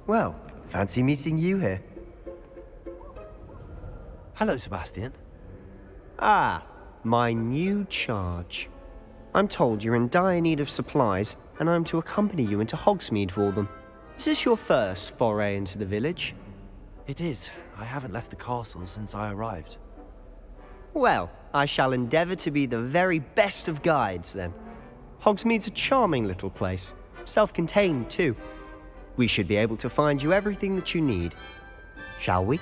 Well, fancy meeting you here. Hello, Sebastian. Ah, my new charge. I'm told you're in dire need of supplies, and I'm to accompany you into Hogsmeade for them. Is this your first foray into the village? It is. I haven't left the castle since I arrived. Well, I shall endeavour to be the very best of guides, then. Hogsmeade's a charming little place, self-contained too. We should be able to find you everything that you need. Shall we?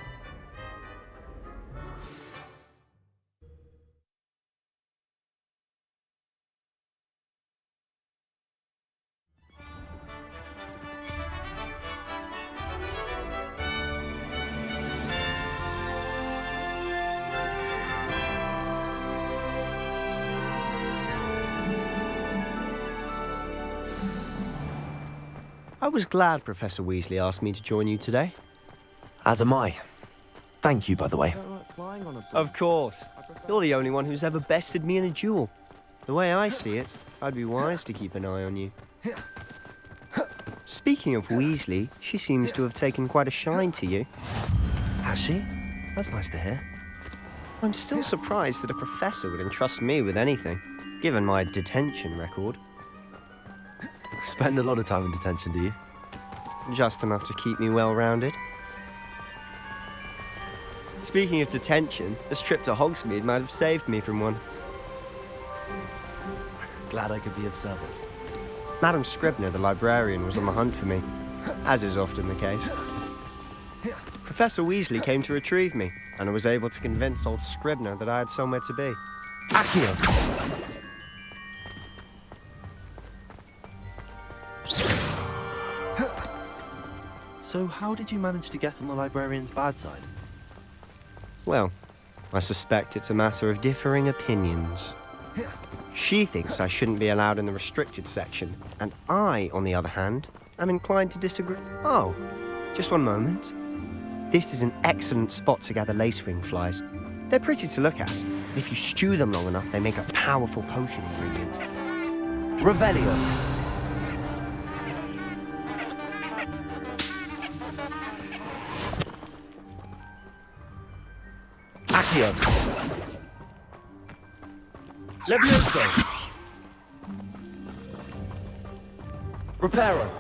I was glad Professor Weasley asked me to join you today. As am I. Thank you, by the way. Of course. You're the only one who's ever bested me in a duel. The way I see it, I'd be wise to keep an eye on you. Speaking of Weasley, she seems to have taken quite a shine to you. Has she? That's nice to hear. I'm still surprised that a professor would entrust me with anything, given my detention record. Spend a lot of time in detention, do you? Just enough to keep me well-rounded. Speaking of detention, this trip to Hogsmeade might have saved me from one. Glad I could be of service. Madam Scribner, the librarian, was on the hunt for me, as is often the case. Professor Weasley came to retrieve me, and I was able to convince old Scribner that I had somewhere to be. Accio! So how did you manage to get on the librarian's bad side? Well, I suspect it's a matter of differing opinions. She thinks I shouldn't be allowed in the restricted section, and I, on the other hand, am inclined to disagree. Oh, just one moment. This is an excellent spot to gather lacewing flies. They're pretty to look at. If you stew them long enough, they make a powerful potion ingredient. Revelio! Accio! Levioso! Reparo!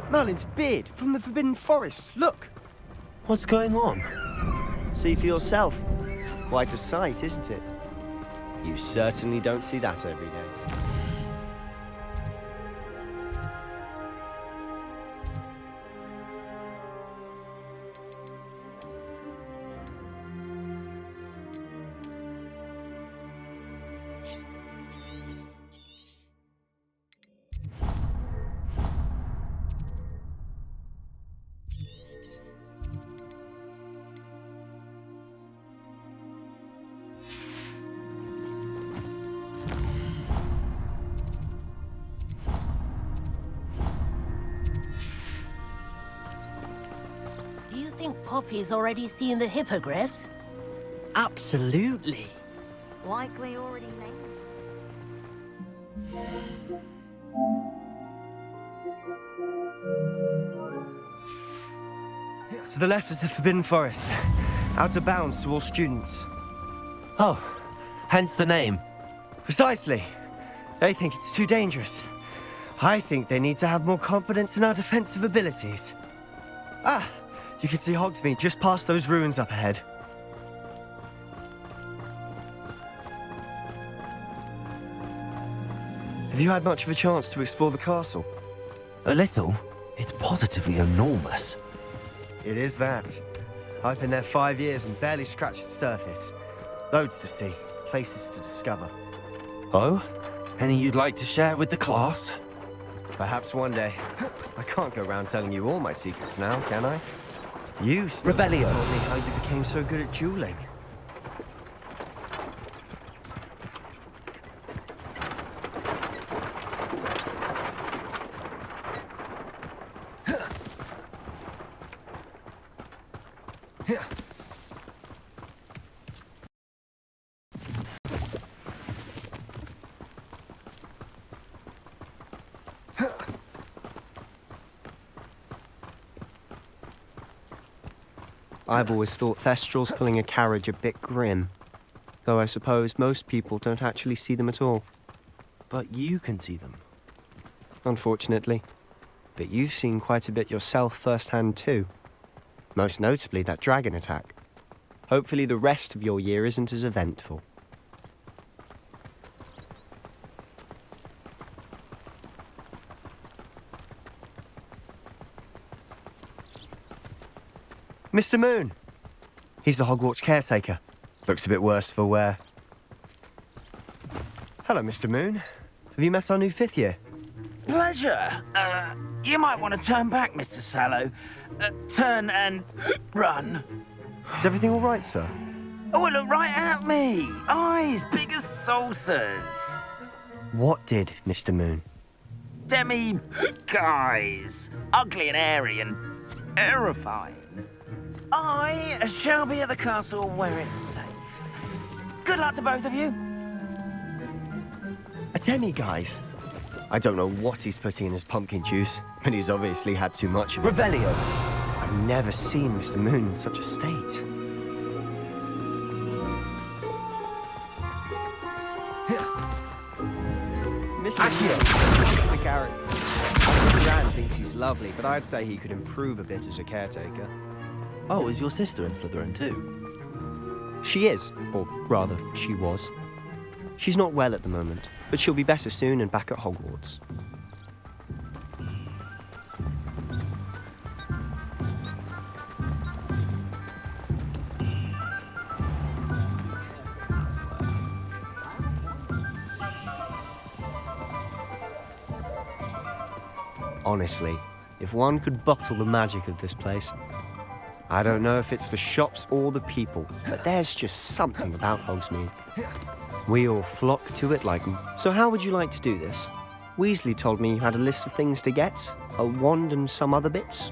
Merlin's beard from the Forbidden Forest, look! What's going on? See for yourself. Quite a sight, isn't it? You certainly don't see that every day. Do you think Poppy's already seen the hippogriffs? Absolutely. Likely already named. To the left is the Forbidden Forest. Out of bounds to all students. Oh, hence the name. Precisely. They think it's too dangerous. I think they need to have more confidence in our defensive abilities. Ah, you can see Hogsmeade just past those ruins up ahead. Have you had much of a chance to explore the castle? A little? It's positively enormous. It is that. I've been there 5 years and barely scratched the surface. Loads to see, places to discover. Oh? Any you'd like to share with the class? Perhaps one day. I can't go around telling you all my secrets now, can I? You still Revelio. told me how you became so good at dueling. I've always thought Thestrals pulling a carriage a bit grim. Though I suppose most people don't actually see them at all. But you can see them. Unfortunately. But you've seen quite a bit yourself firsthand too. Most notably that dragon attack. Hopefully the rest of your year isn't as eventful. Mr. Moon! He's the Hogwarts caretaker. Looks a bit worse for wear. Hello, Mr. Moon. Have you met our new 5th year? Pleasure. You might want to turn back, Mr. Sallow. Turn and run. Is everything all right, sir? Oh, look right at me. Eyes big as saucers. What did, Mr. Moon? Demi guys. Ugly and airy and terrifying. I shall be at the castle where it's safe. Good luck to both of you. A demi-guise? I don't know what he's putting in his pumpkin juice, but he's obviously had too much of it. Revelio! I've never seen Mr. Moon in such a state. Mr. Moon, the character. Mr. Anne thinks he's lovely, but I'd say he could improve a bit as a caretaker. Oh, is your sister in Slytherin too? She is, or rather, she was. She's not well at the moment, but she'll be better soon and back at Hogwarts. Honestly, if one could bottle the magic of this place, I don't know if it's the shops or the people, but there's just something about Hogsmeade. We all flock to it like... So how would you like to do this? Weasley told me you had a list of things to get, a wand and some other bits.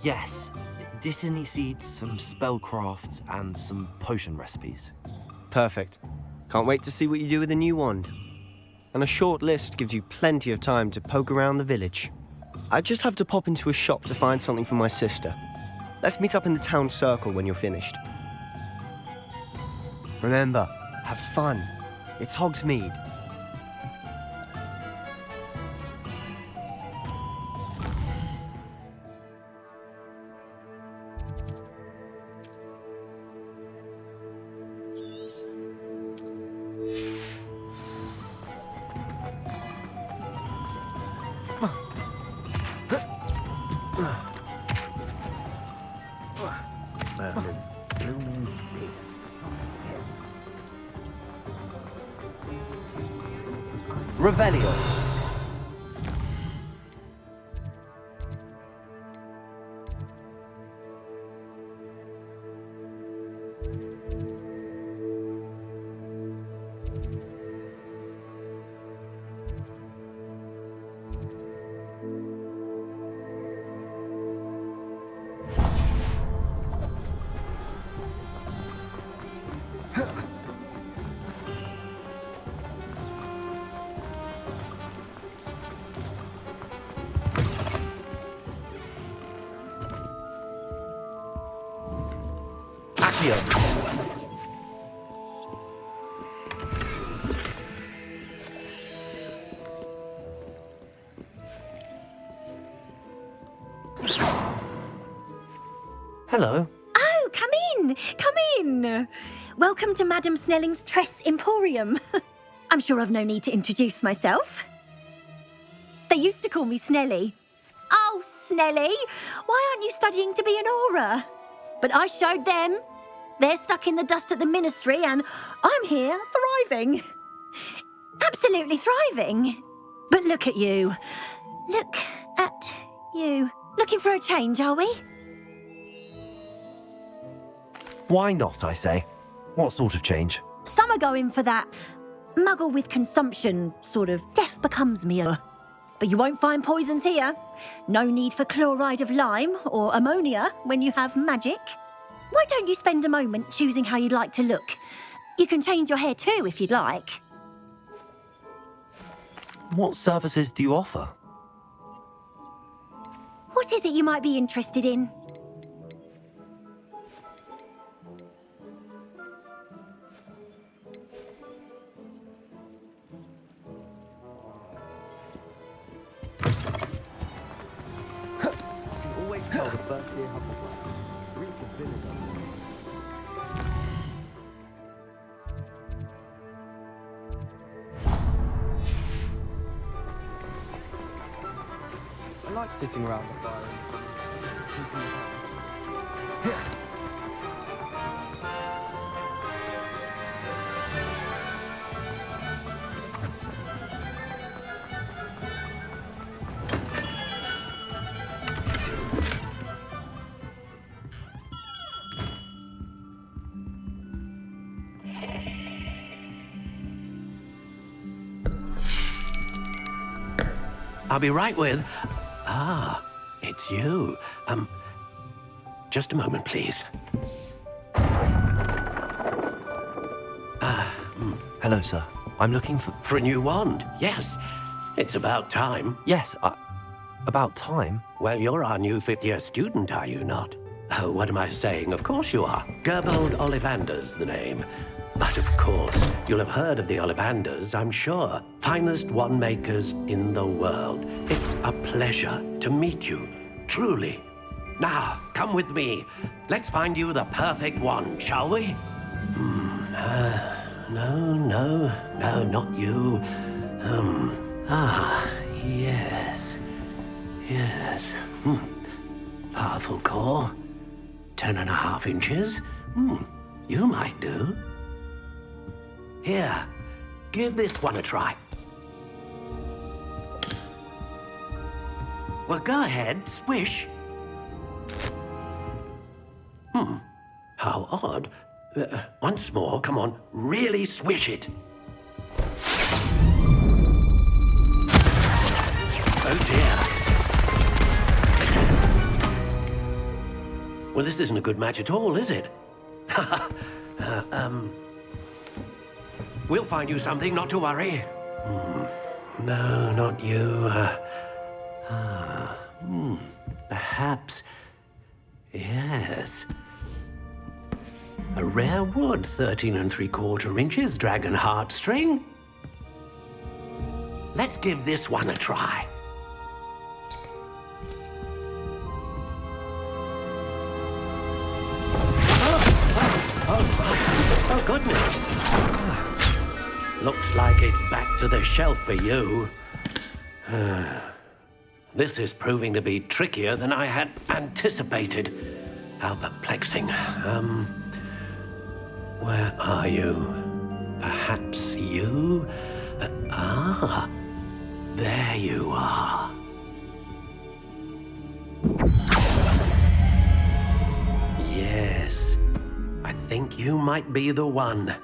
Yes. Dittany seeds, some spellcrafts, and some potion recipes. Perfect. Can't wait to see what you do with the new wand. And a short list gives you plenty of time to poke around the village. I just have to pop into a shop to find something for my sister. Let's meet up in the town circle when you're finished. Remember, have fun. It's Hogsmeade. Revelio. Hello. Oh, come in, come in. Welcome to Madame Snelling's Tress Emporium. I'm sure I've no need to introduce myself. They used to call me Snelly. Oh, Snelly, why aren't you studying to be an aura? But I showed them. They're stuck in the dust at the ministry and I'm here thriving. Absolutely thriving. But look at you. Look at you. Looking for a change, are we? Why not, I say? What sort of change? Some are going for that muggle with consumption, sort of death becomes me. But you won't find poisons here. No need for chloride of lime or ammonia when you have magic. Why don't you spend a moment choosing how you'd like to look? You can change your hair too if you'd like. What services do you offer? What is it you might be interested in? the first year Hogwarts. Reach the vinegar. I like sitting around the fire and thinking about I'll be right with... Ah, it's you. Just a moment, please. Hello, sir. I'm looking for... For a new wand, yes. It's about time. Yes, about time. Well, you're our new fifth-year student, are you not? Oh, what am I saying? Of course you are. Gerbold Ollivander's the name. But of course, you'll have heard of the Ollivanders, I'm sure. Finest wand makers in the world. It's a pleasure to meet you, truly. Now, come with me. Let's find you the perfect wand, shall we? No, not you. Yes. Powerful core. 10.5 inches. You might do. Here, give this one a try. Well, go ahead, swish. How odd. Once more, come on, really swish it. Oh dear. Well, this isn't a good match at all, is it? We'll find you something, not to worry. No, not you. Perhaps. Yes. A rare wood, 13 3/4 inches, dragon heartstring. Let's give this one a try. Oh, goodness. Looks like it's back to the shelf for you. This is proving to be trickier than I had anticipated. How perplexing. Where are you? Perhaps you? There you are. Yes, I think you might be the one.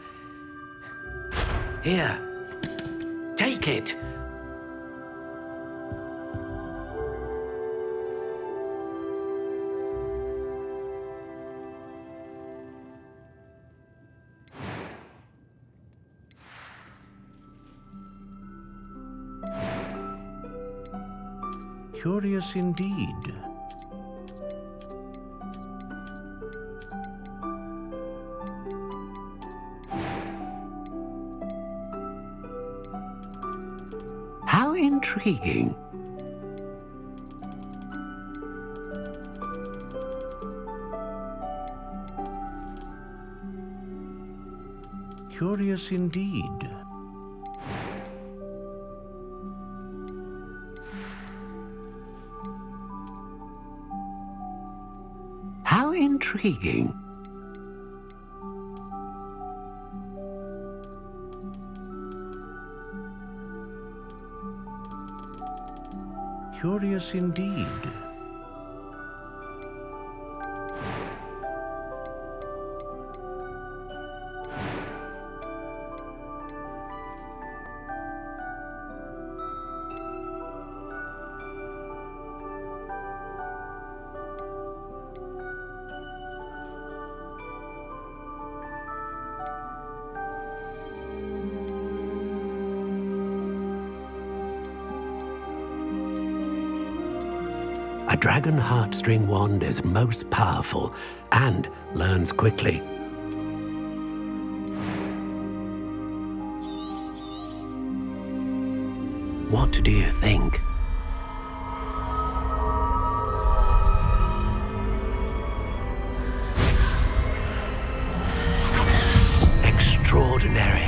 Here, take it. Curious indeed. How intriguing. Curious indeed. How intriguing. Curious indeed. A dragon heartstring wand is most powerful and learns quickly. What do you think? ordinary.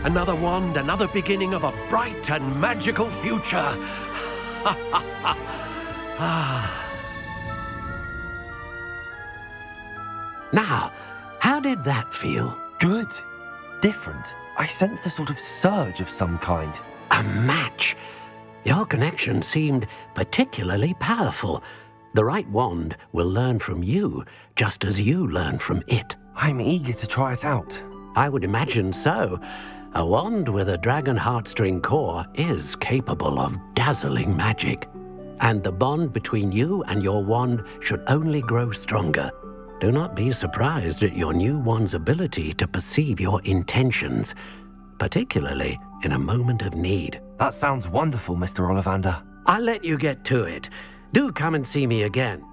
Another wand, another beginning of a bright and magical future. Now, how did that feel? Good. Different. I sensed a sort of surge of some kind. A match. Your connection seemed particularly powerful. The right wand will learn from you, just as you learn from it. I'm eager to try it out. I would imagine so. A wand with a dragon heartstring core is capable of dazzling magic. And the bond between you and your wand should only grow stronger. Do not be surprised at your new wand's ability to perceive your intentions, particularly in a moment of need. That sounds wonderful, Mr. Ollivander. I'll let you get to it. Do come and see me again.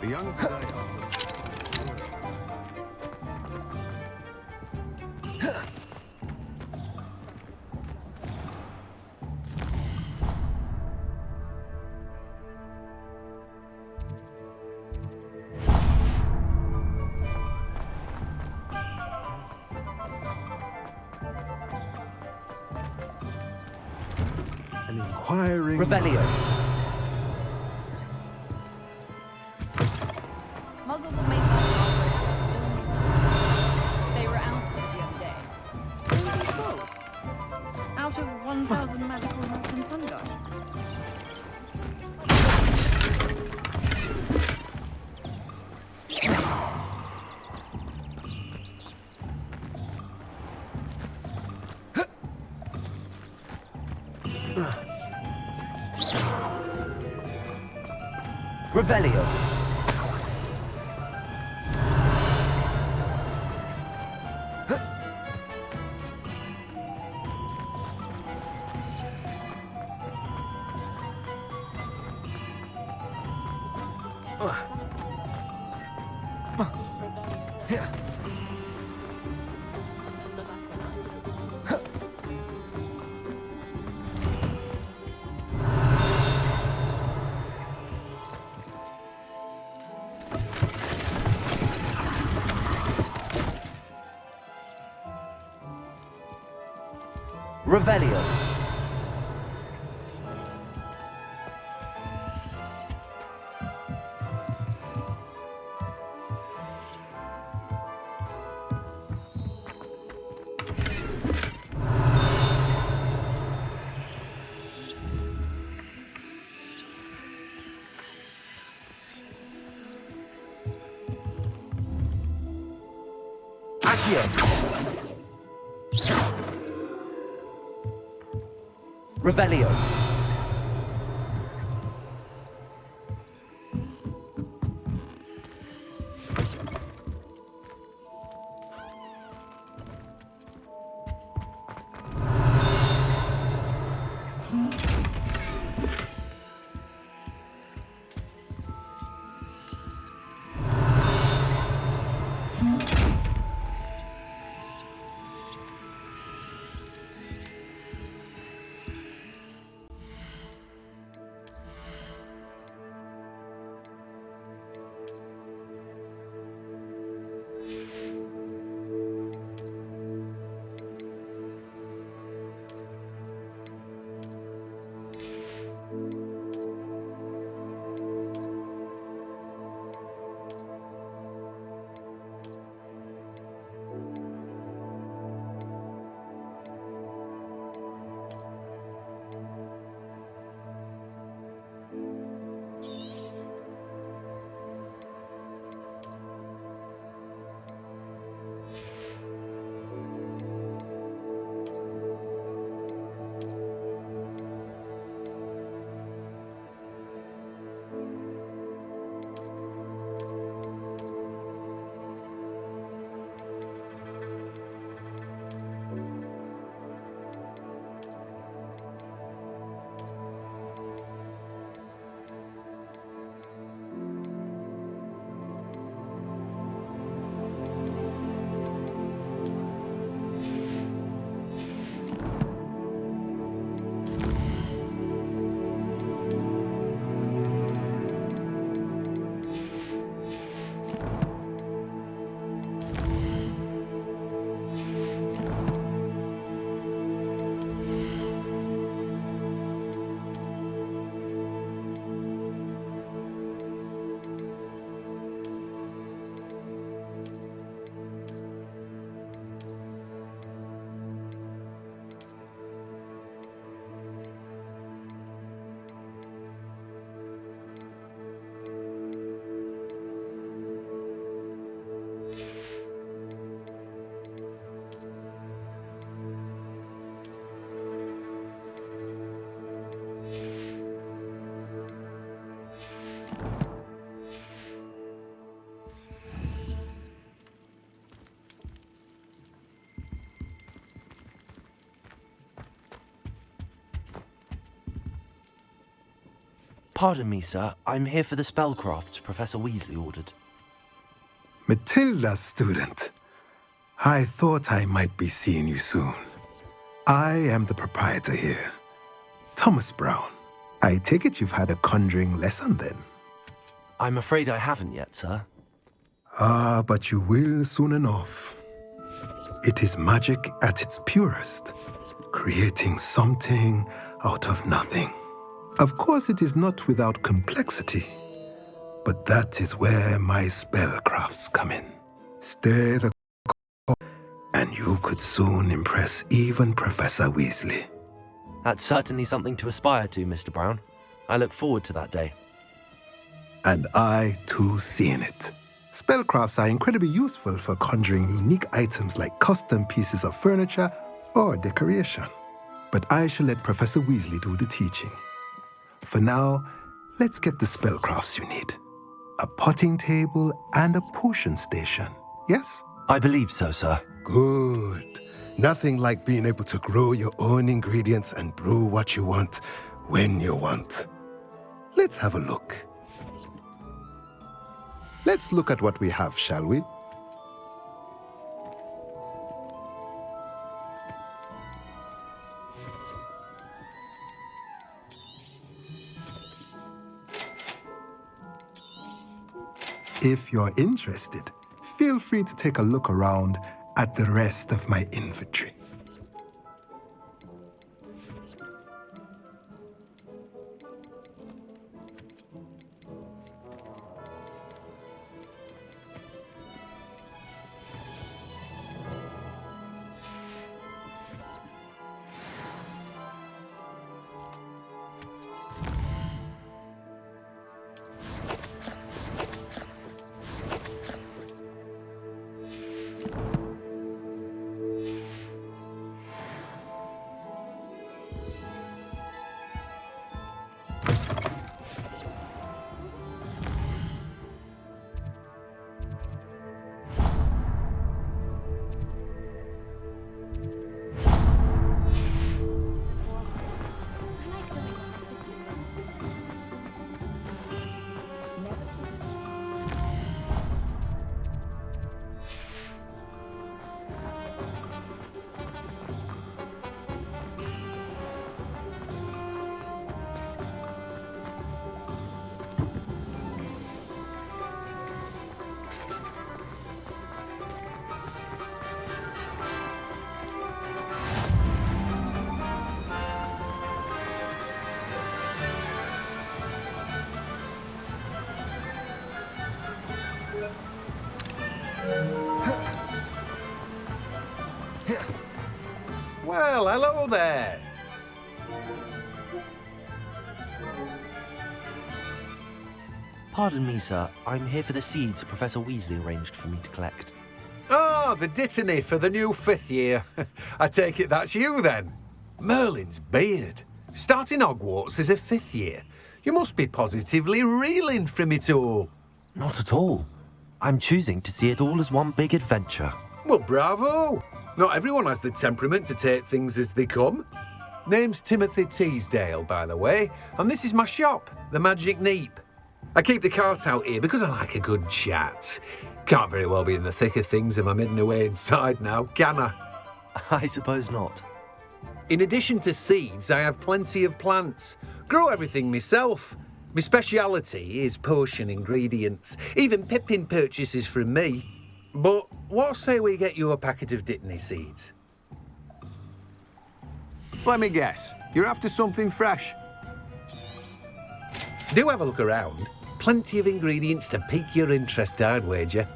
The young today an inquiring Revelio. Muggles have made that progress. They were out the other day. Who were these scrolls? Out of 1,000 magical routes and fungi. Revelio. Revelio. Accio. Revelio. Pardon me, sir. I'm here for the spellcrafts Professor Weasley ordered. Matilda's student. I thought I might be seeing you soon. I am the proprietor here, Thomas Brown. I take it you've had a conjuring lesson then? I'm afraid I haven't yet, sir. Ah, but you will soon enough. It is magic at its purest, creating something out of nothing. Of course, it is not without complexity, but that is where my spellcrafts come in. Stir the and you could soon impress even Professor Weasley. That's certainly something to aspire to, Mr. Brown. I look forward to that day. And I, too, seeing it. Spellcrafts are incredibly useful for conjuring unique items like custom pieces of furniture or decoration. But I shall let Professor Weasley do the teaching. For now, let's get the spellcrafts you need. A potting table and a potion station, yes? I believe so, sir. Good. Nothing like being able to grow your own ingredients and brew what you want when you want. Let's have a look. Let's look at what we have, shall we? If you're interested, feel free to take a look around at the rest of my inventory. Well, hello there. Pardon me, sir. I'm here for the seeds Professor Weasley arranged for me to collect. Oh, the dittany for the new 5th year. I take it that's you then. Merlin's beard. Starting Hogwarts as a 5th year. You must be positively reeling from it all. Not at all. I'm choosing to see it all as one big adventure. Well, bravo. Not everyone has the temperament to take things as they come. Name's Timothy Teasdale, by the way, and this is my shop, the Magic Neep. I keep the cart out here because I like a good chat. Can't very well be in the thick of things if I'm hidden away inside now, can I? I suppose not. In addition to seeds, I have plenty of plants. Grow everything myself. My speciality is potion ingredients. Even Pippin purchases from me. But what say we get you a packet of Dittany seeds? Let me guess. You're after something fresh. Do have a look around. Plenty of ingredients to pique your interest, I'd wager.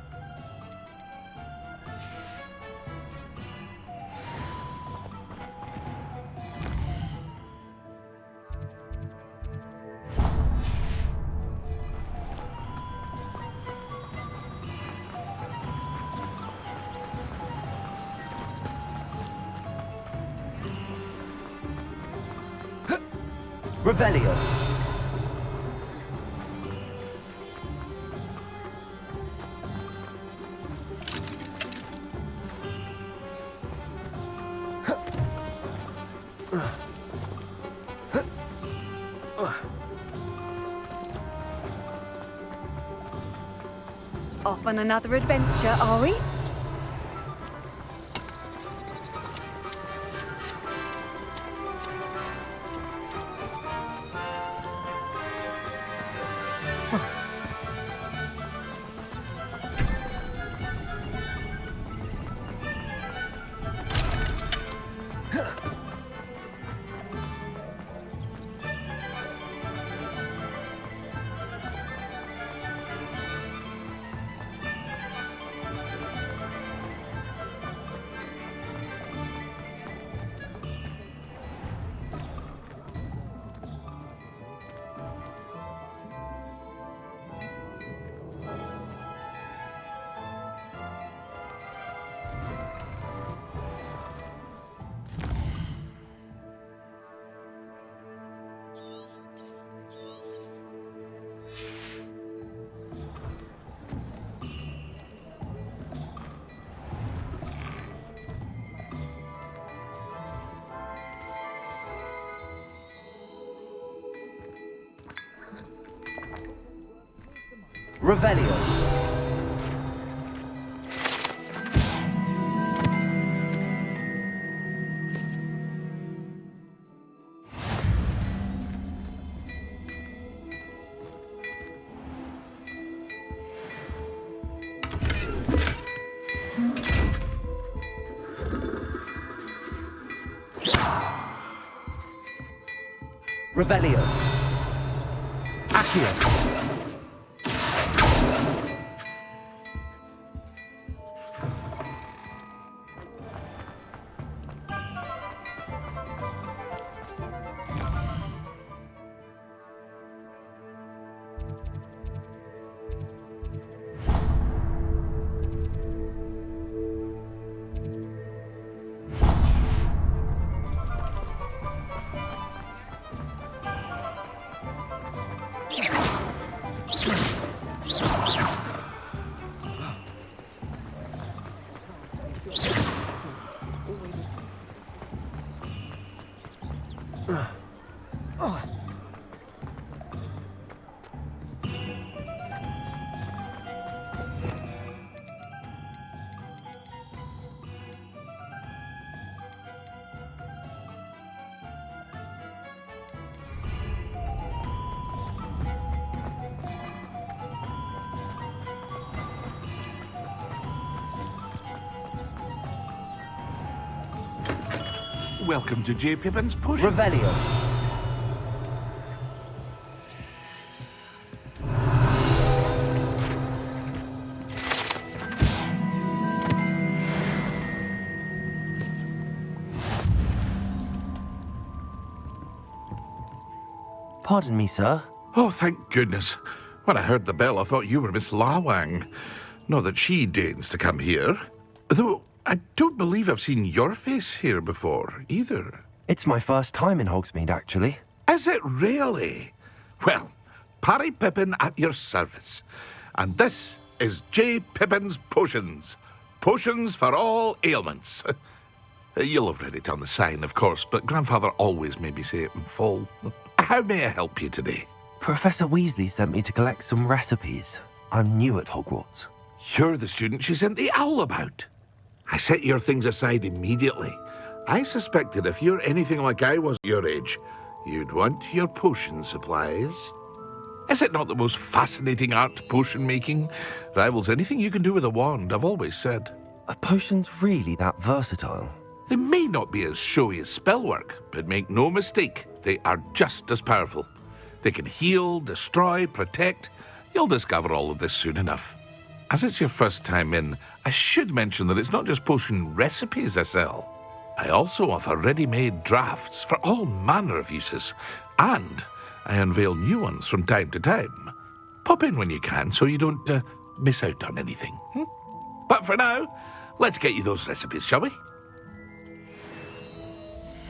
Revelio. on another adventure, are we? Revelio. Revelio. Accio. Welcome to J. Pippin's Push. Revelio. Pardon me, sir. Oh, thank goodness. When I heard the bell, I thought you were Miss Lawang. Not that she deigns to come here. Though I don't believe I've seen your face here before, either. It's my first time in Hogsmeade, actually. Is it really? Well, Parry Pippin at your service. And this is J. Pippin's Potions. Potions for all ailments. You'll have read it on the sign, of course, but Grandfather always made me say it in full. How may I help you today? Professor Weasley sent me to collect some recipes. I'm new at Hogwarts. You're the student she sent the owl about. I set your things aside immediately. I suspected if you're anything like I was at your age, you'd want your potion supplies. Is it not the most fascinating art, potion making? Rivals anything you can do with a wand, I've always said. Are potions really that versatile? They may not be as showy as spellwork, but make no mistake, they are just as powerful. They can heal, destroy, protect. You'll discover all of this soon enough. As it's your first time in, I should mention that it's not just potion recipes I sell. I also offer ready-made drafts for all manner of uses, and I unveil new ones from time to time. Pop in when you can so you don't miss out on anything. But for now, let's get you those recipes, shall we?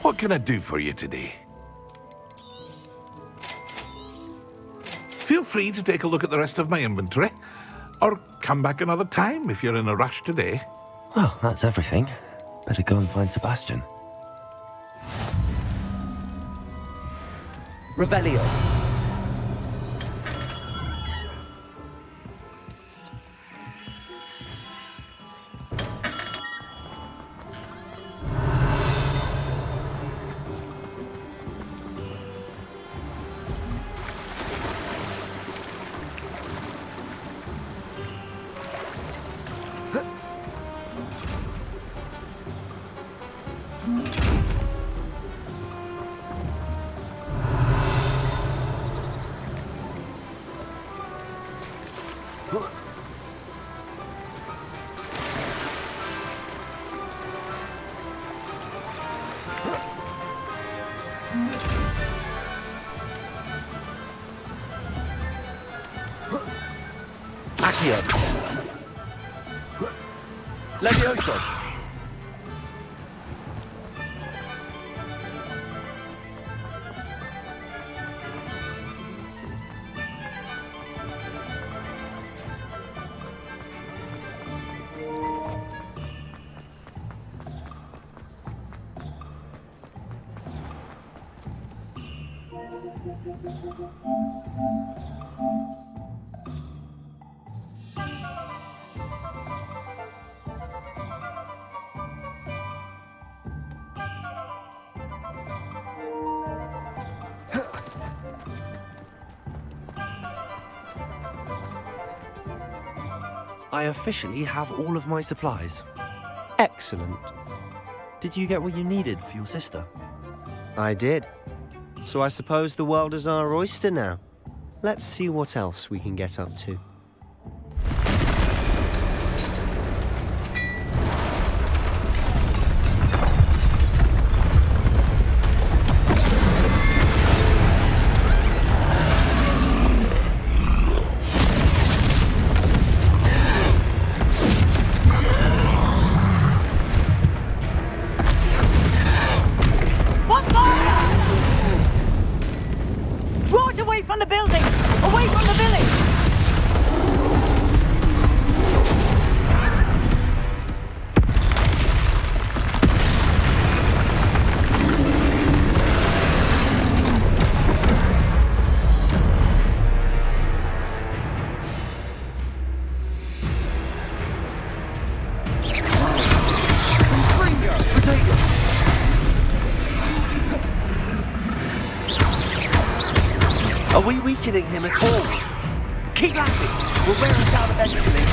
What can I do for you today? Feel free to take a look at the rest of my inventory, or come back another time if you're in a rush today. Well, that's everything. Better go and find Sebastian. Revelio. Accio. Levioso. I officially have all of my supplies. Excellent. Did you get what you needed for your sister? I did. So I suppose the world is our oyster now. Let's see what else we can get up to. Draw it away from the building! Away from the village! Are we weakening him at all? Keep at it! We'll wear him down eventually.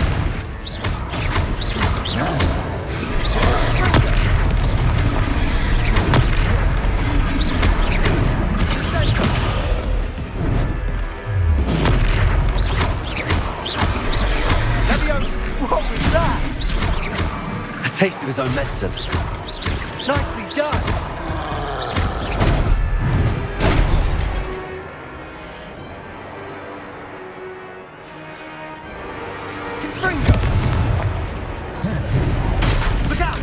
What was that? A taste of his own medicine. Nicely done! Look out!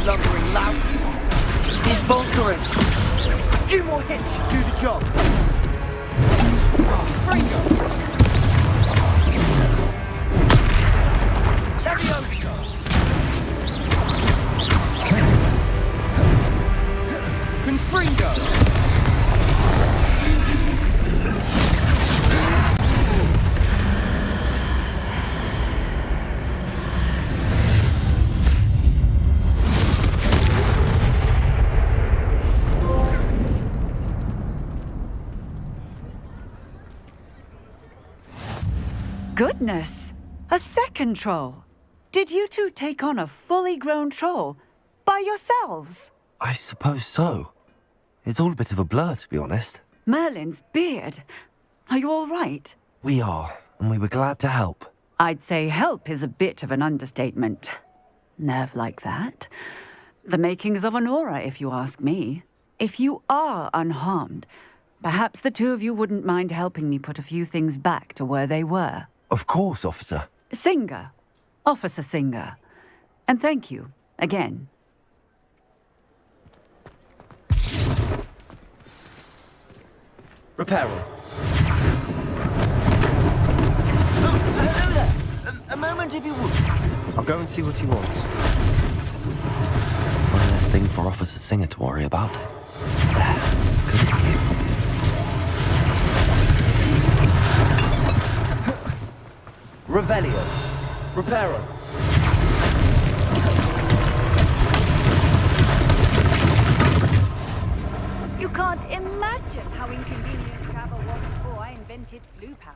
Lumbering louts. He's faltering. A few more hits should do the job. Fringo. Levioso. Confringo. Goodness! A second troll! Did you two take on a fully grown troll by yourselves? I suppose so. It's all a bit of a blur, to be honest. Merlin's beard. Are you all right? We are, and we were glad to help. I'd say help is a bit of an understatement. Nerve like that. The makings of an aura, if you ask me. If you are unharmed, perhaps the two of you wouldn't mind helping me put a few things back to where they were. Of course, officer. Singer. Officer Singer. And thank you, again. Reparo. Hello there. A moment if you would. I'll go and see what he wants. One less thing for Officer Singer to worry about. There. Good as you. Revelio. Reparo. You can't imagine how inconvenient travel was before I invented blue powder.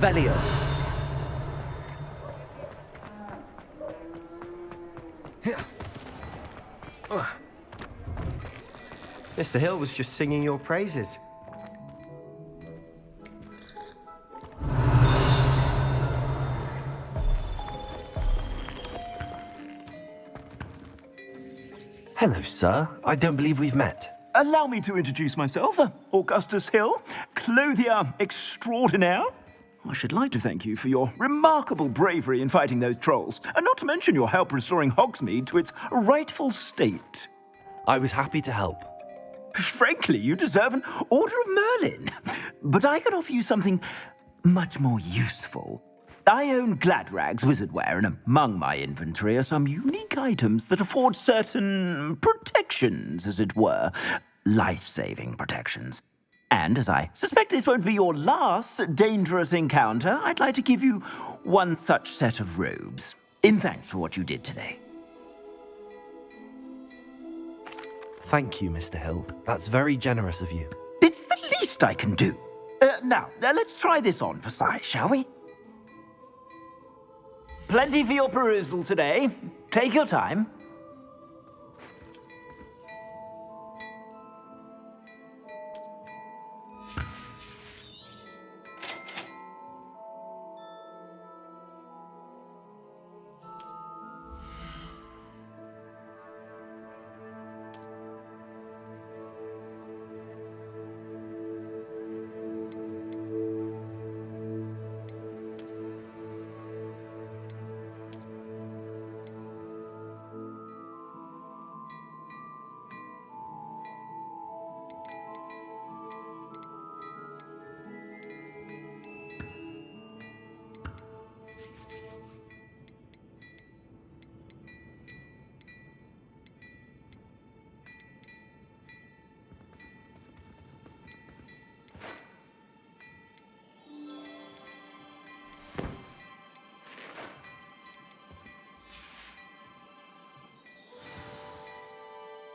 Revelio. Mr. Hill was just singing your praises. Hello, sir. I don't believe we've met. Allow me to introduce myself, Augustus Hill, clothier extraordinaire. I should like to thank you for your remarkable bravery in fighting those trolls, and not to mention your help restoring Hogsmeade to its rightful state. I was happy to help. Frankly, you deserve an Order of Merlin. But I can offer you something much more useful. I own Gladrag's wizardware, and among my inventory are some unique items that afford certain protections, as it were. Life-saving protections. And as I suspect this won't be your last dangerous encounter, I'd like to give you one such set of robes, in thanks for what you did today. Thank you, Mr. Hill. That's very generous of you. It's the least I can do. Now, let's try this on for size, shall we? Plenty for your perusal today. Take your time.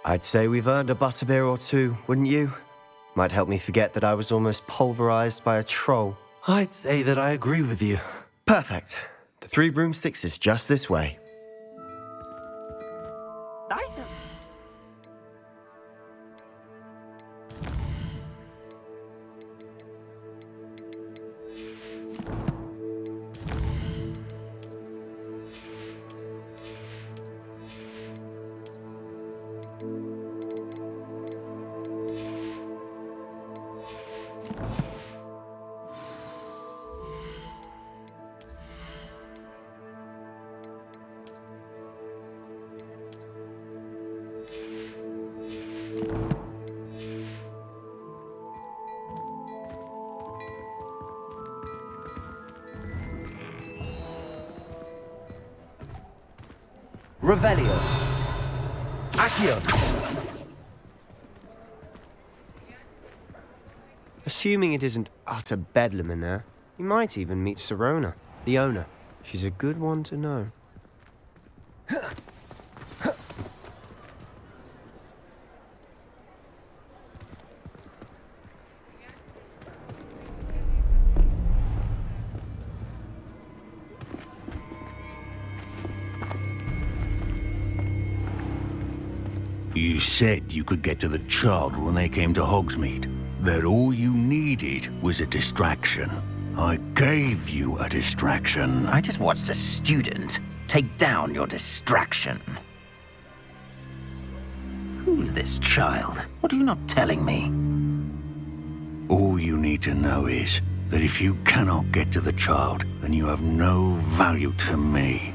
I'd say we've earned a butterbeer or two, wouldn't you? Might help me forget that I was almost pulverized by a troll. I'd say that I agree with you. Perfect. The Three Broomsticks is just this way. Nice. Revelio. Accio. Assuming it isn't utter bedlam in there, you might even meet Sirona, the owner. She's a good one to know. You said you could get to the child when they came to Hogsmeade. That all you needed was a distraction. I gave you a distraction. I just watched a student take down your distraction. Who's this child? What are you not telling me? All you need to know is that if you cannot get to the child, then you have no value to me.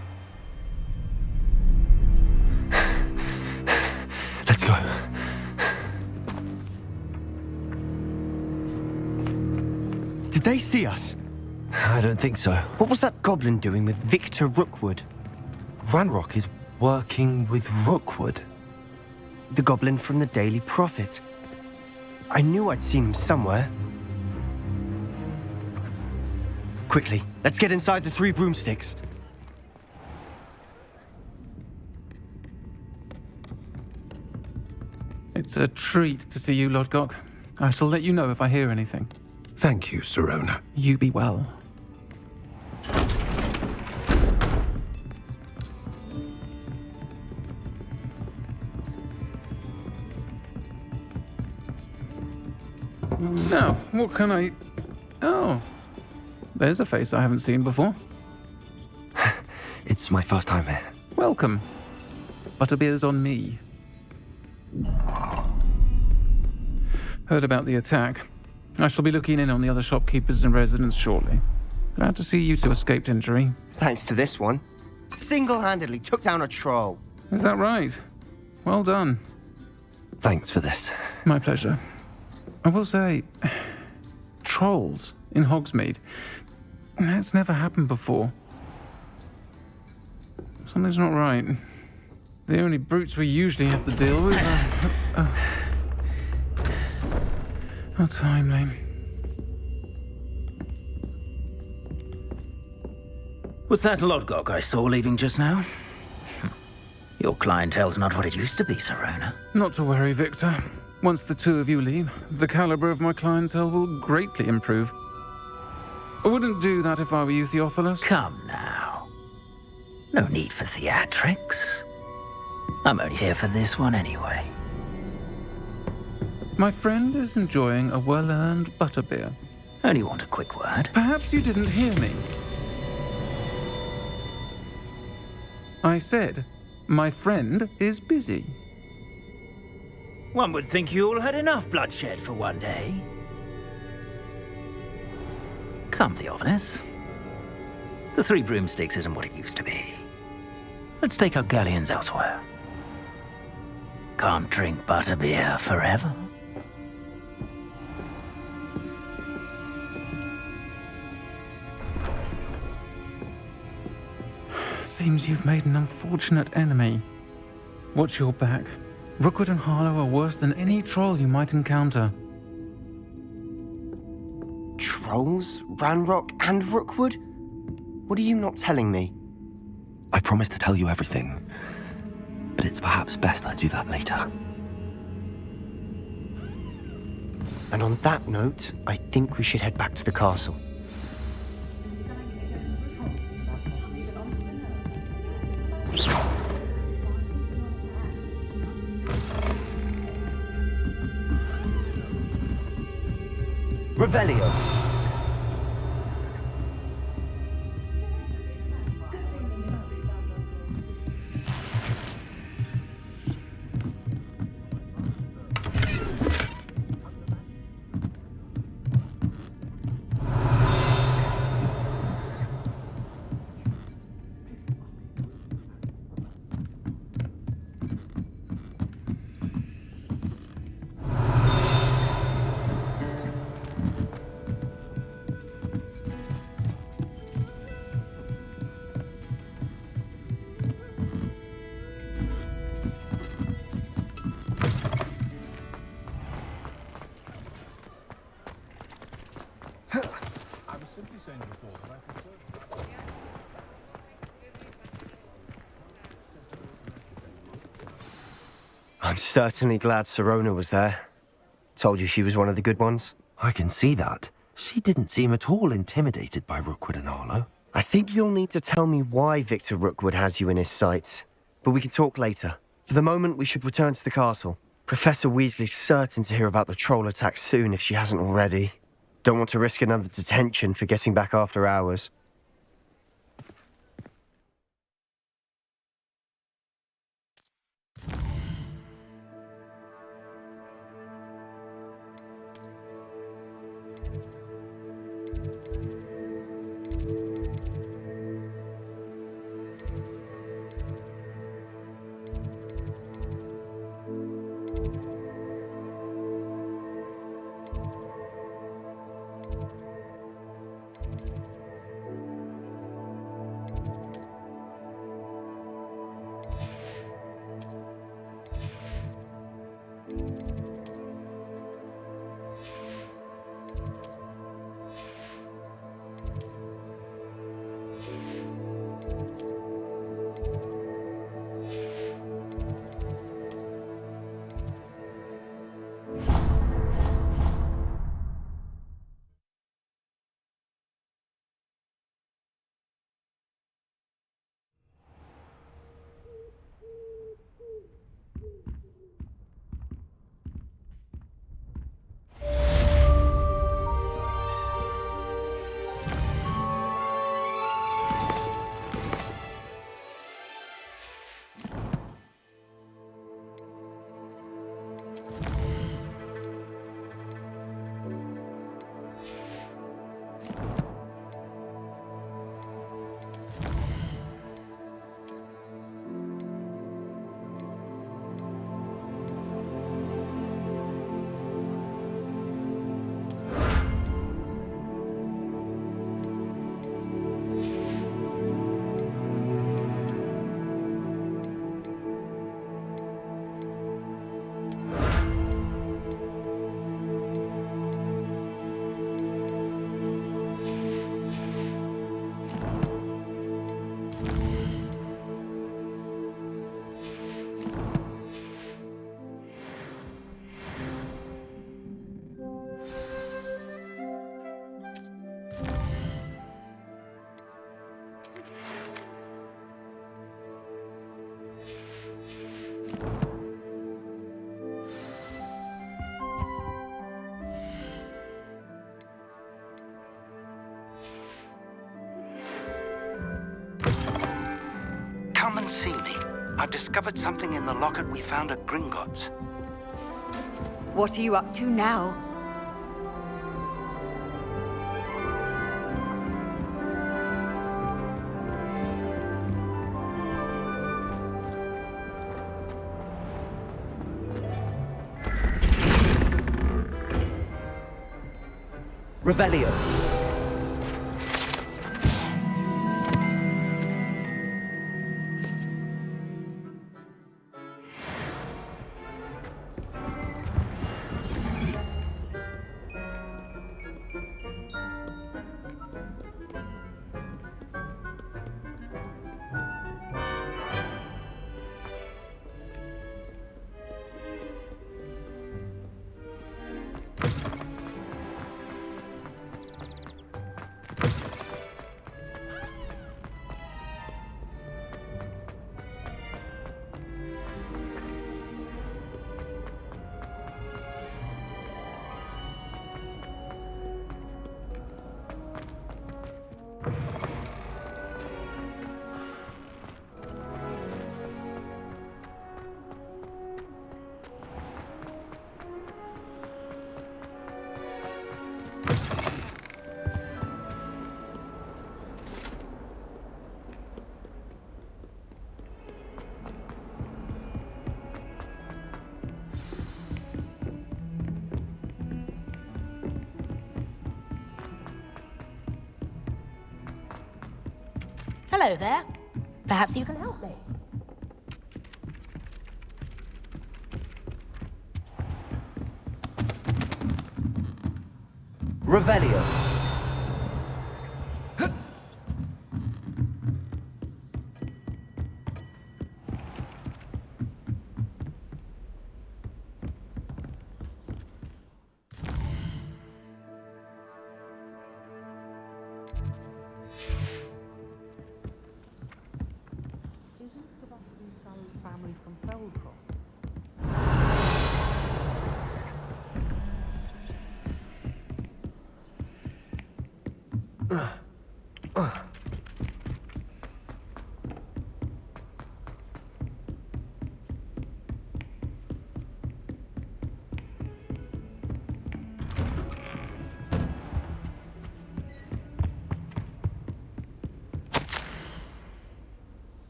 Let's go. Did they see us? I don't think so. What was that goblin doing with Victor Rookwood? Ranrock is working with Rookwood. The goblin from the Daily Prophet. I knew I'd seen him somewhere. Quickly, let's get inside the Three Broomsticks. It's a treat to see you, Lodgok. I shall let you know if I hear anything. Thank you, Sirona. You be well. Now, what can I... Oh, there's a face I haven't seen before. It's my first time here. Welcome. Butterbeer's on me. Heard about the attack. I shall be looking in on the other shopkeepers and residents shortly. Glad to see you two escaped injury. Thanks to this one. Single-handedly took down a troll. Is that right? Well done. Thanks for this. My pleasure. I will say, trolls in Hogsmeade. That's never happened before. Something's not right. The only brutes we usually have to deal with are... How timely. Was that Lodgok I saw leaving just now? Your clientele's not what it used to be, Serona. Not to worry, Victor. Once the two of you leave, the caliber of my clientele will greatly improve. I wouldn't do that if I were you, Theophilus. Come now. No need for theatrics. I'm only here for this one anyway. My friend is enjoying a well-earned butterbeer. Only want a quick word. Perhaps you didn't hear me. I said, my friend is busy. One would think you all had enough bloodshed for one day. Come, Theophilus. The Three Broomsticks isn't what it used to be. Let's take our galleons elsewhere. Can't drink butterbeer forever. Seems you've made an unfortunate enemy. Watch your back. Rookwood and Harlow are worse than any troll you might encounter. Trolls? Ranrock and Rookwood? What are you not telling me? I promise to tell you everything, but it's perhaps best I do that later. And on that note, I think we should head back to the castle. Revelio. I'm certainly glad Serona was there. Told you she was one of the good ones. I can see that. She didn't seem at all intimidated by Rookwood and Harlow. I think you'll need to tell me why Victor Rookwood has you in his sights. But we can talk later. For the moment, we should return to the castle. Professor Weasley's certain to hear about the troll attack soon if she hasn't already. Don't want to risk another detention for getting back after hours. come and see me. I've discovered something in the locket we found at Gringotts. What are you up to now? Revelio. Hello there. Perhaps you can help me. Revelio. Family from Feldcroft.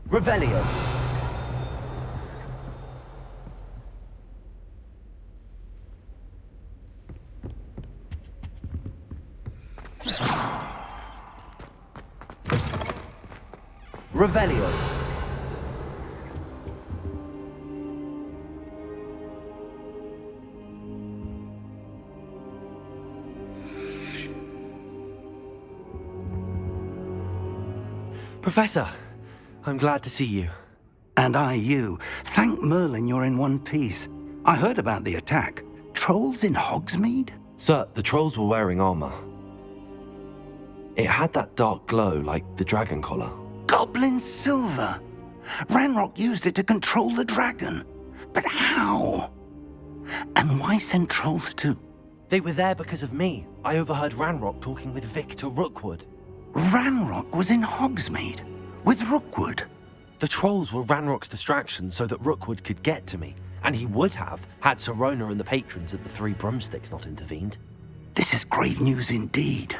Revelio. Revelio. Professor, I'm glad to see you. And I you. Thank Merlin you're in one piece. I heard about the attack. Trolls in Hogsmeade? Sir, the trolls were wearing armor. It had that dark glow like the dragon collar. Goblin silver! Ranrock used it to control the dragon. But how? And why send trolls too? They were there because of me. I overheard Ranrock talking with Victor Rookwood. Ranrock was in Hogsmeade? With Rookwood? The trolls were Ranrock's distraction so that Rookwood could get to me. And he would have, had Sirona and the patrons at the Three Broomsticks not intervened. This is grave news indeed.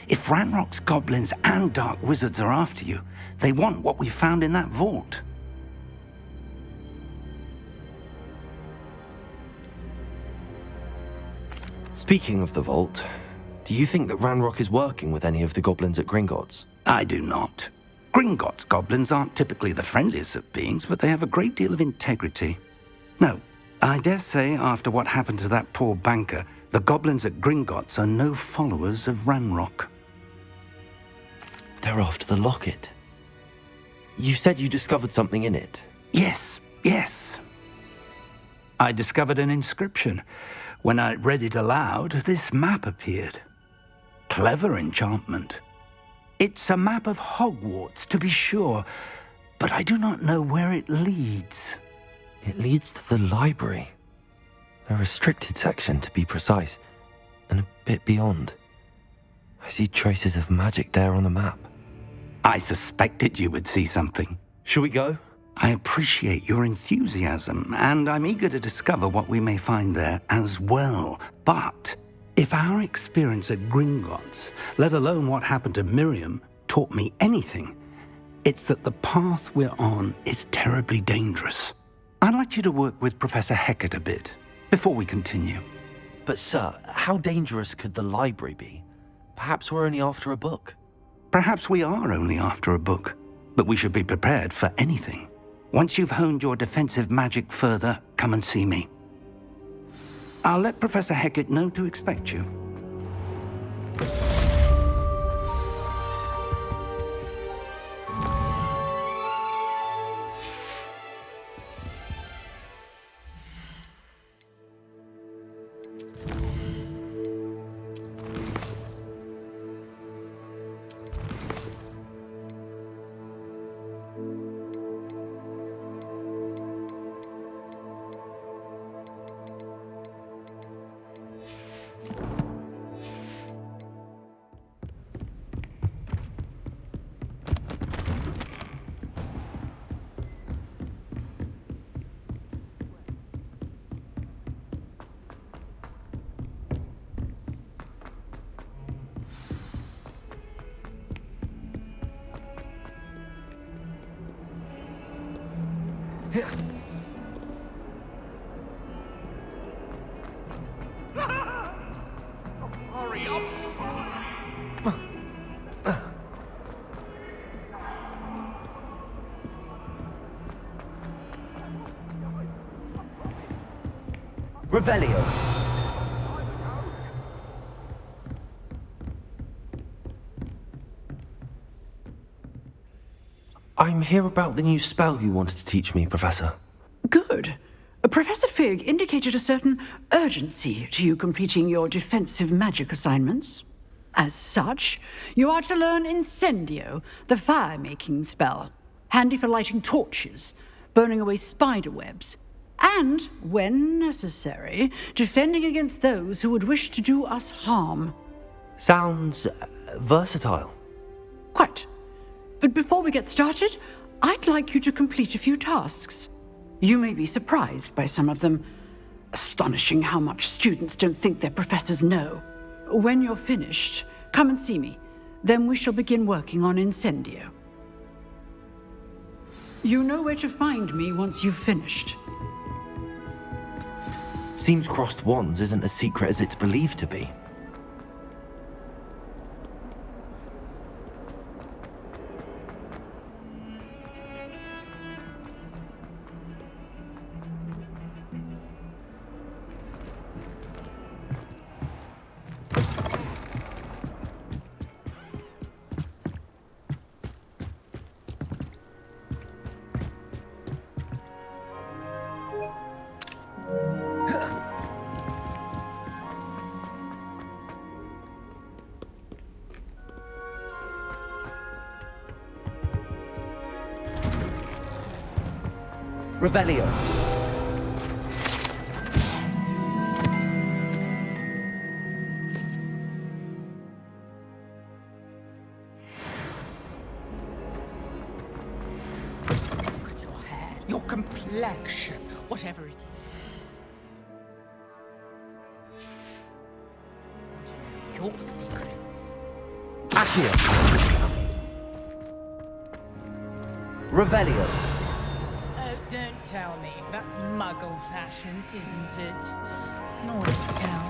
If Ranrock's goblins and dark wizards are after you, they want what we found in that vault. Speaking of the vault, do you think that Ranrock is working with any of the goblins at Gringotts? I do not. Gringotts goblins aren't typically the friendliest of beings, but they have a great deal of integrity. No, I dare say after what happened to that poor banker, the goblins at Gringotts are no followers of Ranrock. They're after the locket. You said you discovered something in it. Yes. I discovered an inscription. When I read it aloud, this map appeared. Clever enchantment. It's a map of Hogwarts, to be sure, but I do not know where it leads. It leads to the library. A restricted section, to be precise, and a bit beyond. I see traces of magic there on the map. I suspected you would see something. Shall we go? I appreciate your enthusiasm, and I'm eager to discover what we may find there as well. But if our experience at Gringotts, let alone what happened to Miriam, taught me anything, it's that the path we're on is terribly dangerous. I'd like you to work with Professor Hecat a bit before we continue. But sir, how dangerous could the library be? Perhaps we're only after a book. Perhaps we are only after a book, but we should be prepared for anything. Once you've honed your defensive magic further, come and see me. I'll let Professor Hecat know to expect you. Hurry up! Revelio. I'm here about the new spell you wanted to teach me, Professor. Good. Professor Fig indicated a certain urgency to you completing your defensive magic assignments. As such, you are to learn Incendio, the fire-making spell, handy for lighting torches, burning away spider webs, and, when necessary, defending against those who would wish to do us harm. Sounds versatile. Quite. But before we get started, I'd like you to complete a few tasks. You may be surprised by some of them. Astonishing how much students don't think their professors know. When you're finished, come and see me. Then we shall begin working on Incendio. You know where to find me once you've finished. Seems crossed wands isn't as secret as it's believed to be. Revelio. Your hair, your complexion, whatever it is. Your secrets. Accio. Revelio. Don't tell me. That muggle fashion, isn't it? Noise tell.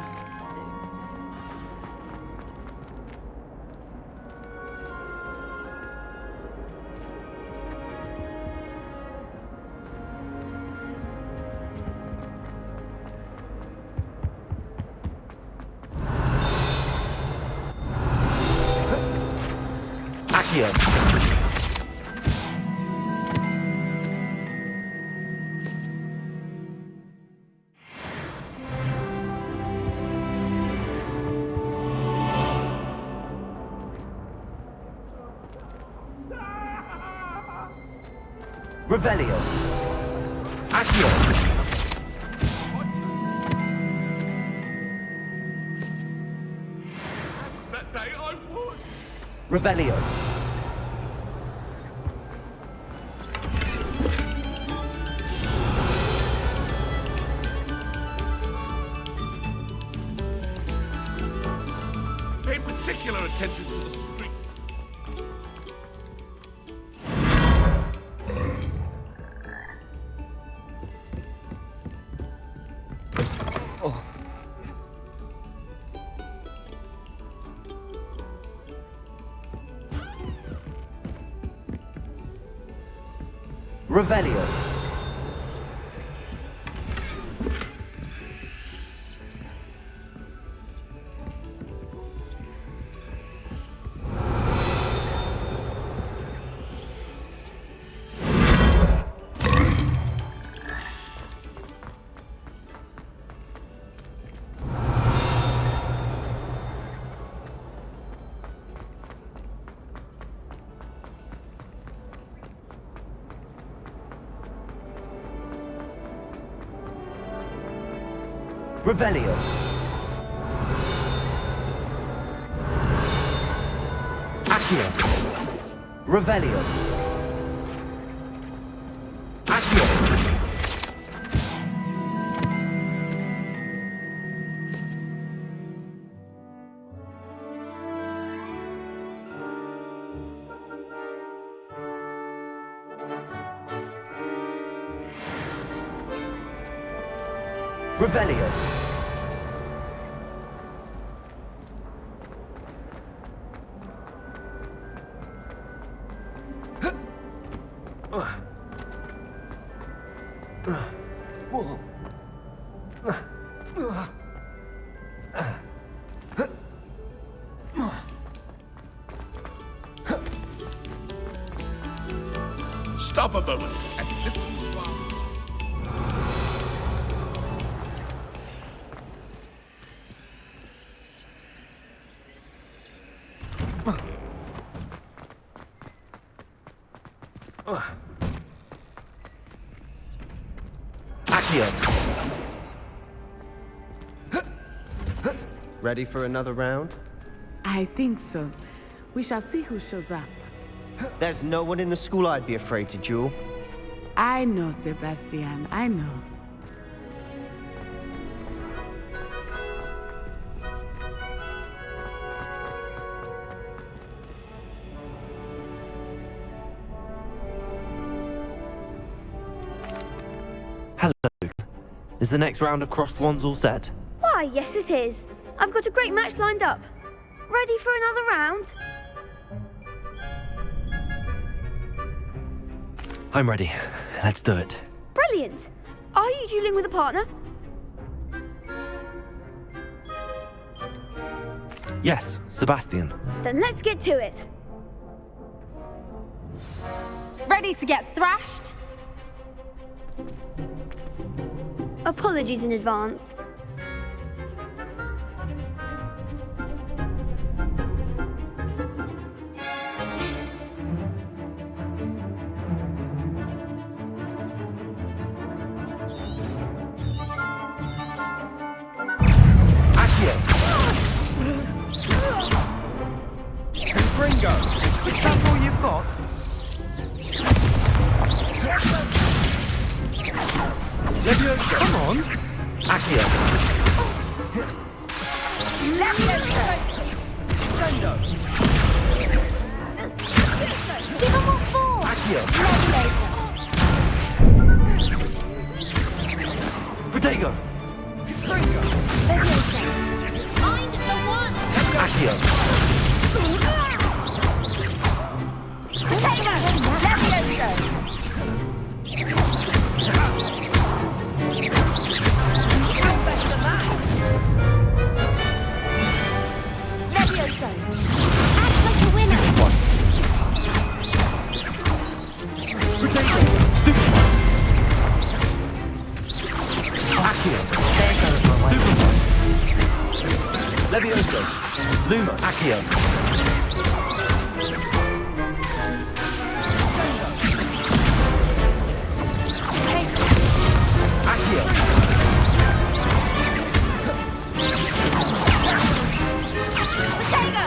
Accio. Revelio. Accio. Revelio. Pay particular attention to the street. Revelio. Revelio. Accio. Revelio. Accio. Revelio. Stop a moment and listen to our... Accio. Ready for another round? I think so. We shall see who shows up. There's no one in the school I'd be afraid to duel. I know, Sebastian. I know. Hello. Is the next round of crossed wands all set? Why, yes it is. I've got a great match lined up. Ready for another round? I'm ready. Let's do it. Brilliant. Are you dueling with a partner? Yes, Sebastian. Then let's get to it. Ready to get thrashed? Apologies in advance. Gringo, is that all you've got? Leviosa, come on! Accio. Sendo. Give him what for! Accio. Protego. Gringo. Find the one! Accio. Levioso. Luma. Accio. Accio. Potato!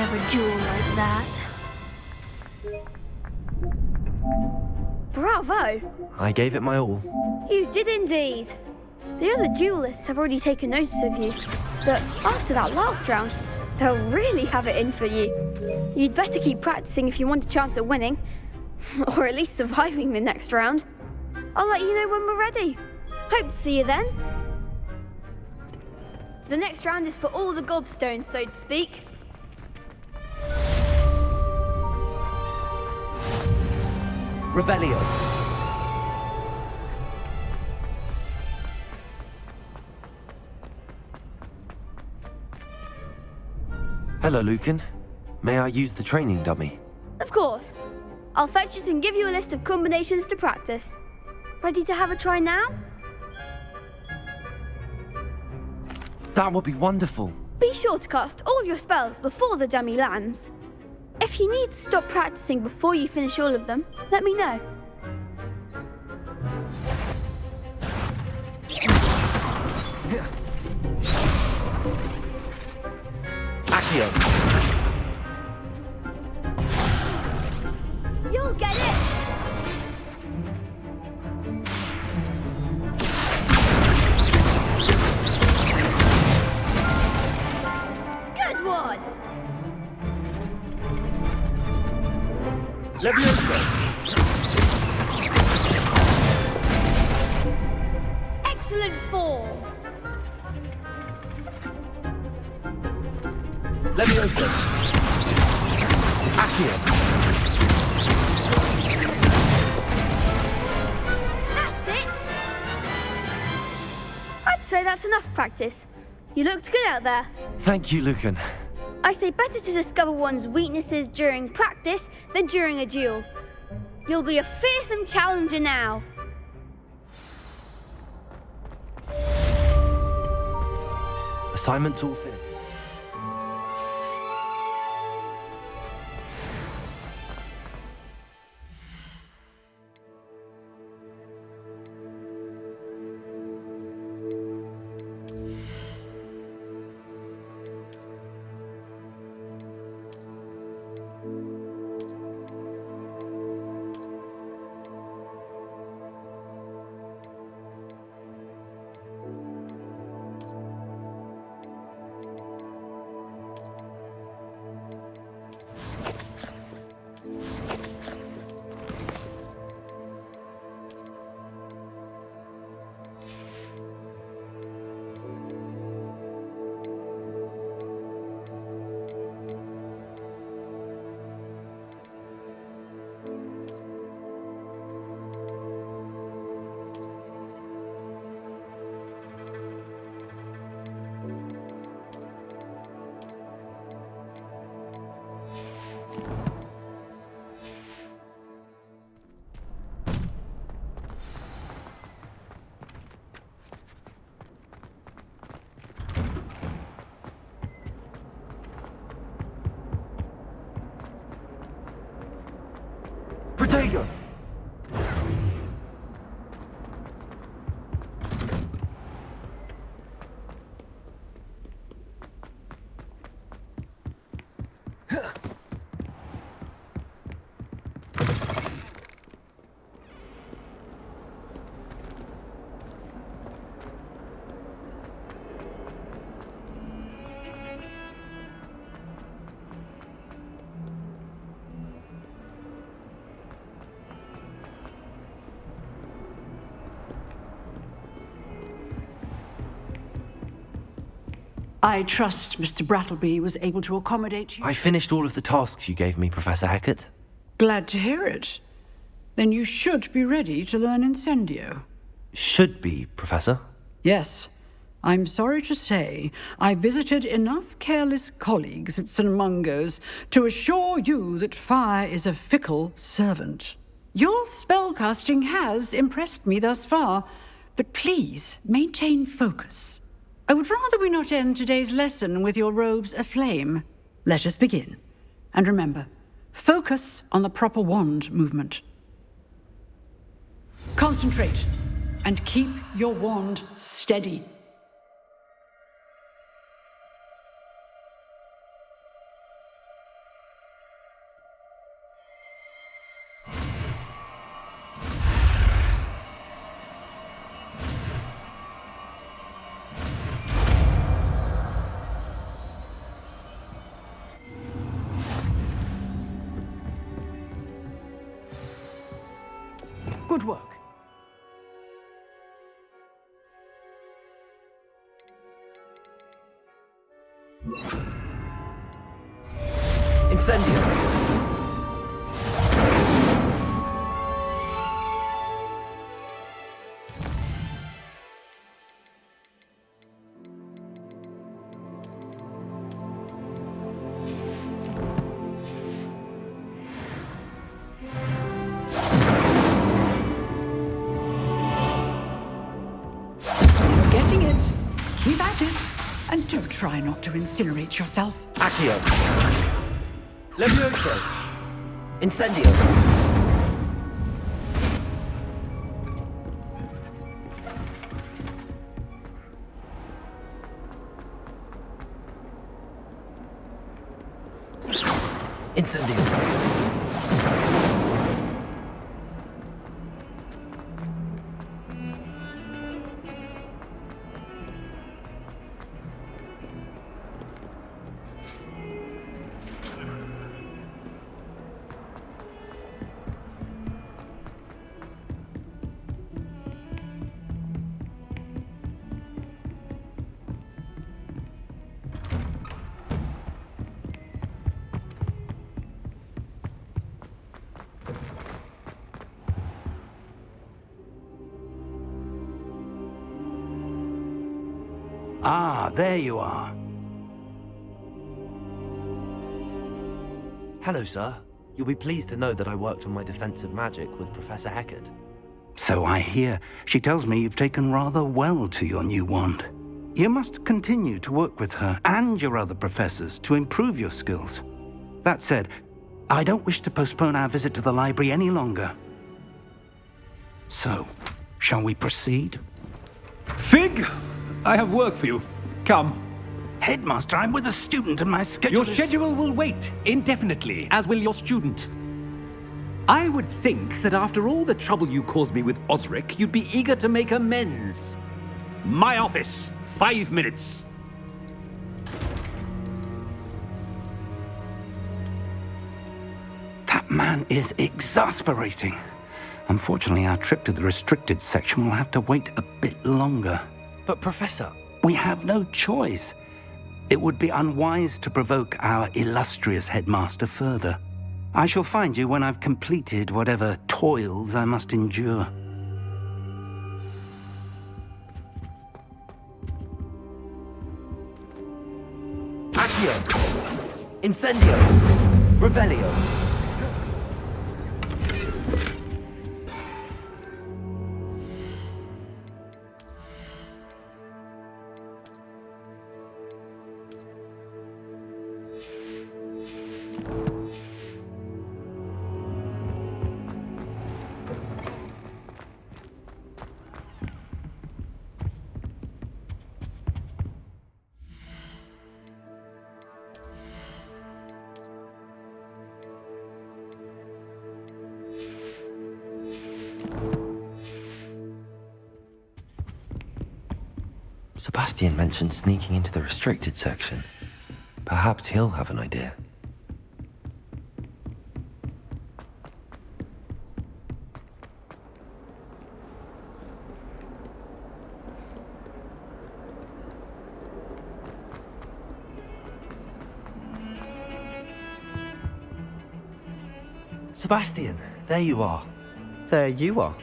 never duel like that. Bravo! I gave it my all. You did indeed. The other duelists have already taken notice of you, but after that last round, they'll really have it in for you. You'd better keep practicing if you want a chance at winning, or at least surviving the next round. I'll let you know when we're ready. Hope to see you then. The next round is for all the gobstones, so to speak. Revelio. Hello, Lucan. May I use the training dummy? Of course. I'll fetch it and give you a list of combinations to practice. Ready to have a try now? That would be wonderful. Be sure to cast all your spells before the dummy lands. If you need to stop practicing before you finish all of them, let me know. Accio. You'll get it! Good one! Leviosa. Excellent form! Leviosa. Accio. That's it! I'd say that's enough practice. You looked good out there. Thank you, Lucan. I say better to discover one's weaknesses during practice than during a duel. You'll be a fearsome challenger now. Assignments all finished. Protego! I trust Mr. Brattleby was able to accommodate you. I finished all of the tasks you gave me, Professor Hackett. Glad to hear it. Then you should be ready to learn Incendio. Should be, Professor. Yes. I'm sorry to say, I visited enough careless colleagues at St. Mungo's to assure you that fire is a fickle servant. Your spellcasting has impressed me thus far, but please maintain focus. I would rather we not end today's lesson with your robes aflame. Let us begin. And remember, focus on the proper wand movement. Concentrate and keep your wand steady. Good work. Incendio! You're getting it. Keep at it. And don't try not to incinerate yourself. Accio. Levioso. Incendio. Incendio. Ah, there you are. Hello, sir. You'll be pleased to know that I worked on my defensive magic with Professor Heckard. So I hear. She tells me you've taken rather well to your new wand. You must continue to work with her and your other professors to improve your skills. That said, I don't wish to postpone our visit to the library any longer. So, shall we proceed? Fig! I have work for you. Come. Headmaster, I'm with a student and my schedule Your schedule will wait indefinitely, as will your student. I would think that after all the trouble you caused me with Osric, you'd be eager to make amends. My office, 5 minutes. That man is exasperating. Unfortunately, our trip to the restricted section will have to wait a bit longer. But, Professor... We have no choice. It would be unwise to provoke our illustrious headmaster further. I shall find you when I've completed whatever toils I must endure. Accio! Incendio! Revelio! Sebastian mentioned sneaking into the restricted section. Perhaps he'll have an idea. Sebastian, there you are. There you are.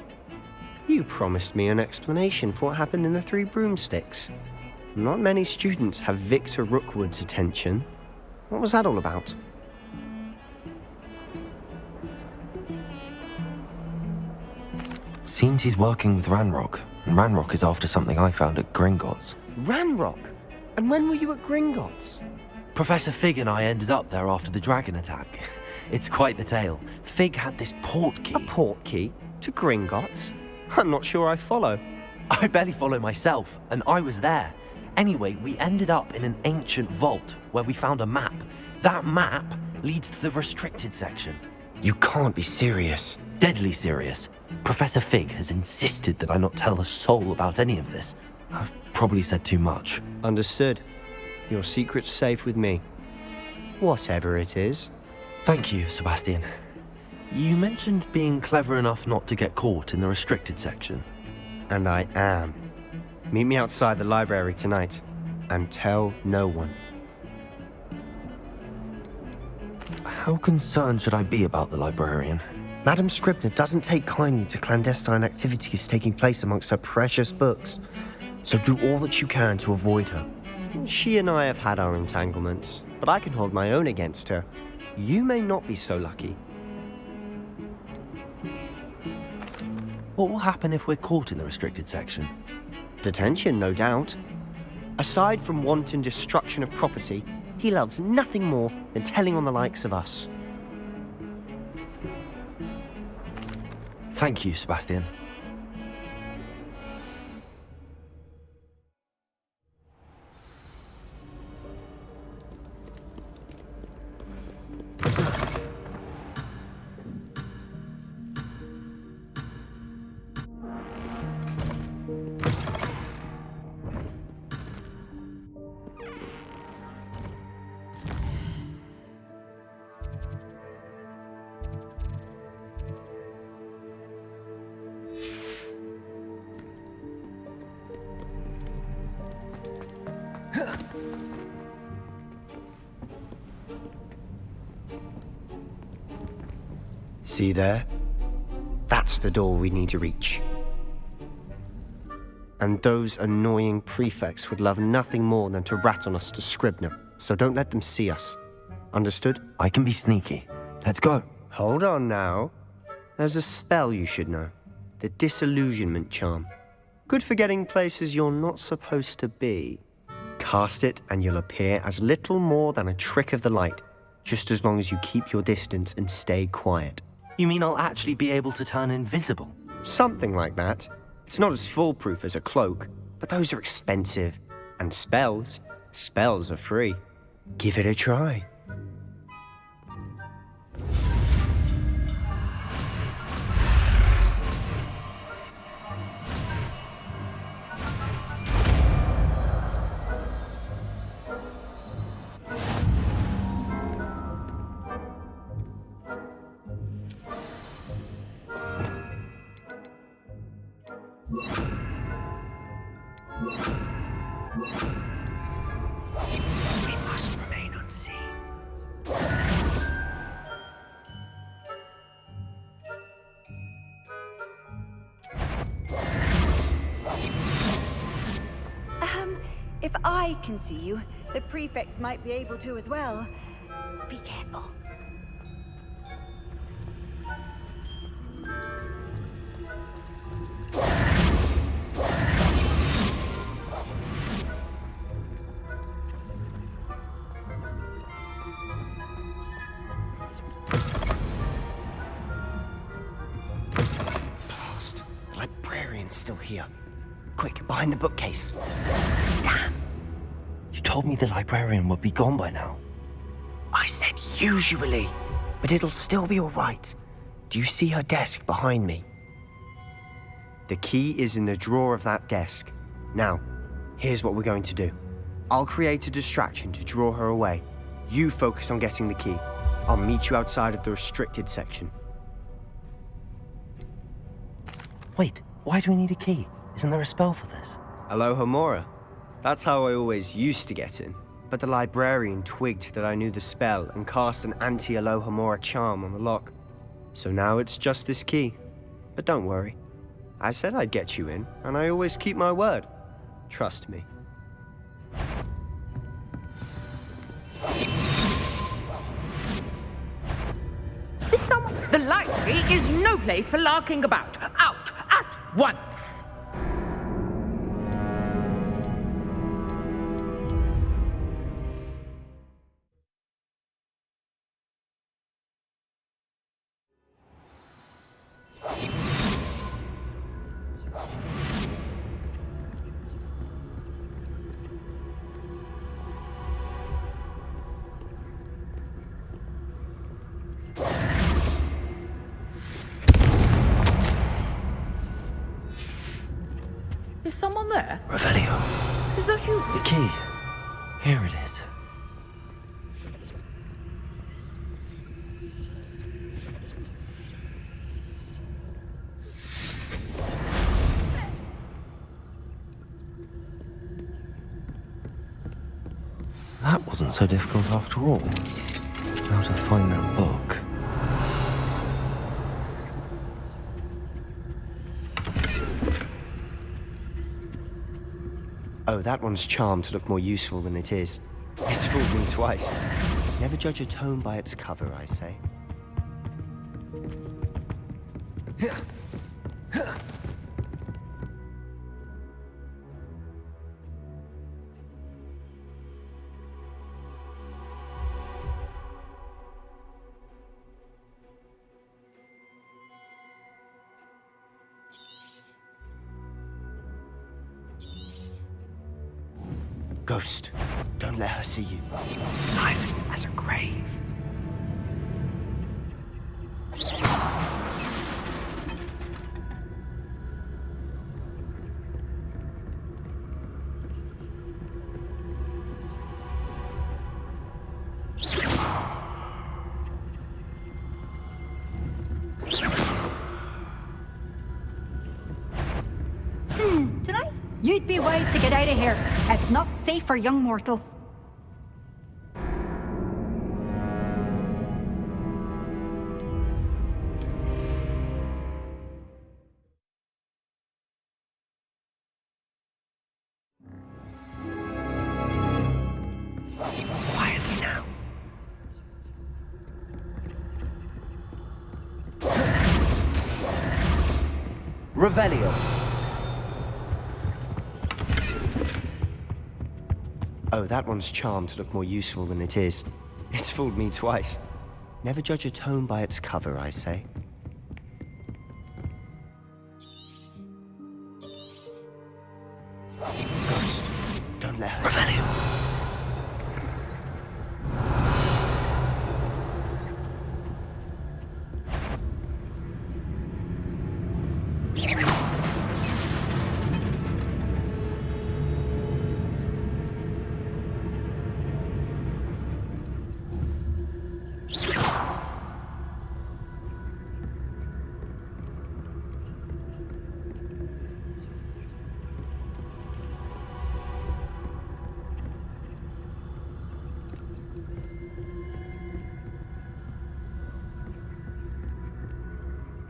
You promised me an explanation for what happened in the Three Broomsticks. Not many students have Victor Rookwood's attention. What was that all about? Seems he's working with Ranrock, and Ranrock is after something I found at Gringotts. Ranrock? And when were you at Gringotts? Professor Fig and I ended up there after the dragon attack. It's quite the tale. Fig had this port key. A port key? To Gringotts? I'm not sure I follow. I barely follow myself, and I was there. Anyway, we ended up in an ancient vault where we found a map. That map leads to the restricted section. You can't be serious. Deadly serious. Professor Fig has insisted that I not tell a soul about any of this. I've probably said too much. Understood. Your secret's safe with me. Whatever it is. Thank you, Sebastian. You mentioned being clever enough not to get caught in the restricted section. And I am. Meet me outside the library tonight, and tell no one. How concerned should I be about the librarian? Madam Scribner doesn't take kindly to clandestine activities taking place amongst her precious books, so do all that you can to avoid her. She and I have had our entanglements, but I can hold my own against her. You may not be so lucky. What will happen if we're caught in the restricted section? Detention, no doubt. Aside from wanton destruction of property, he loves nothing more than telling on the likes of us. Thank you, Sebastian. See there? That's the door we need to reach. And those annoying prefects would love nothing more than to rat on us to Scribner, so don't let them see us. Understood? I can be sneaky. Let's go. Hold on now. There's a spell you should know. The Disillusionment Charm. Good for getting places you're not supposed to be. Cast it and you'll appear as little more than a trick of the light, just as long as you keep your distance and stay quiet. You mean I'll actually be able to turn invisible? Something like that. It's not as foolproof as a cloak, but those are expensive. And spells are free. Give it a try. We must remain unseen. If I can see you, the prefects might be able to as well. Be careful. Blast. The librarian's still here. Quick, behind the bookcase. Damn. You told me the librarian would be gone by now. I said usually, but it'll still be all right. Do you see her desk behind me? The key is in the drawer of that desk. Now, here's what we're going to do. I'll create a distraction to draw her away. You focus on getting the key. I'll meet you outside of the restricted section. Wait, why do we need a key? Isn't there a spell for this? Alohomora. That's how I always used to get in. But the librarian twigged that I knew the spell and cast an anti-Alohomora charm on the lock. So now it's just this key. But don't worry. I said I'd get you in, and I always keep my word. Trust me. The library is no place for larking about. Out at once! Is someone there? Revelio. Is that you? The key. Here it is. That wasn't so difficult after all. How to find that book. Oh, that one's charmed to look more useful than it is. It's fooled me twice. Never judge a tome by its cover, I say. Ghost, don't let her see you. Silent as a grave. Tonight, you'd be wise to get out of here. It's not safe for young mortals. Quietly now. Revelio. Oh, that one's charmed to look more useful than it is. It's fooled me twice. Never judge a tome by its cover, I say. Ghost, don't let her see you.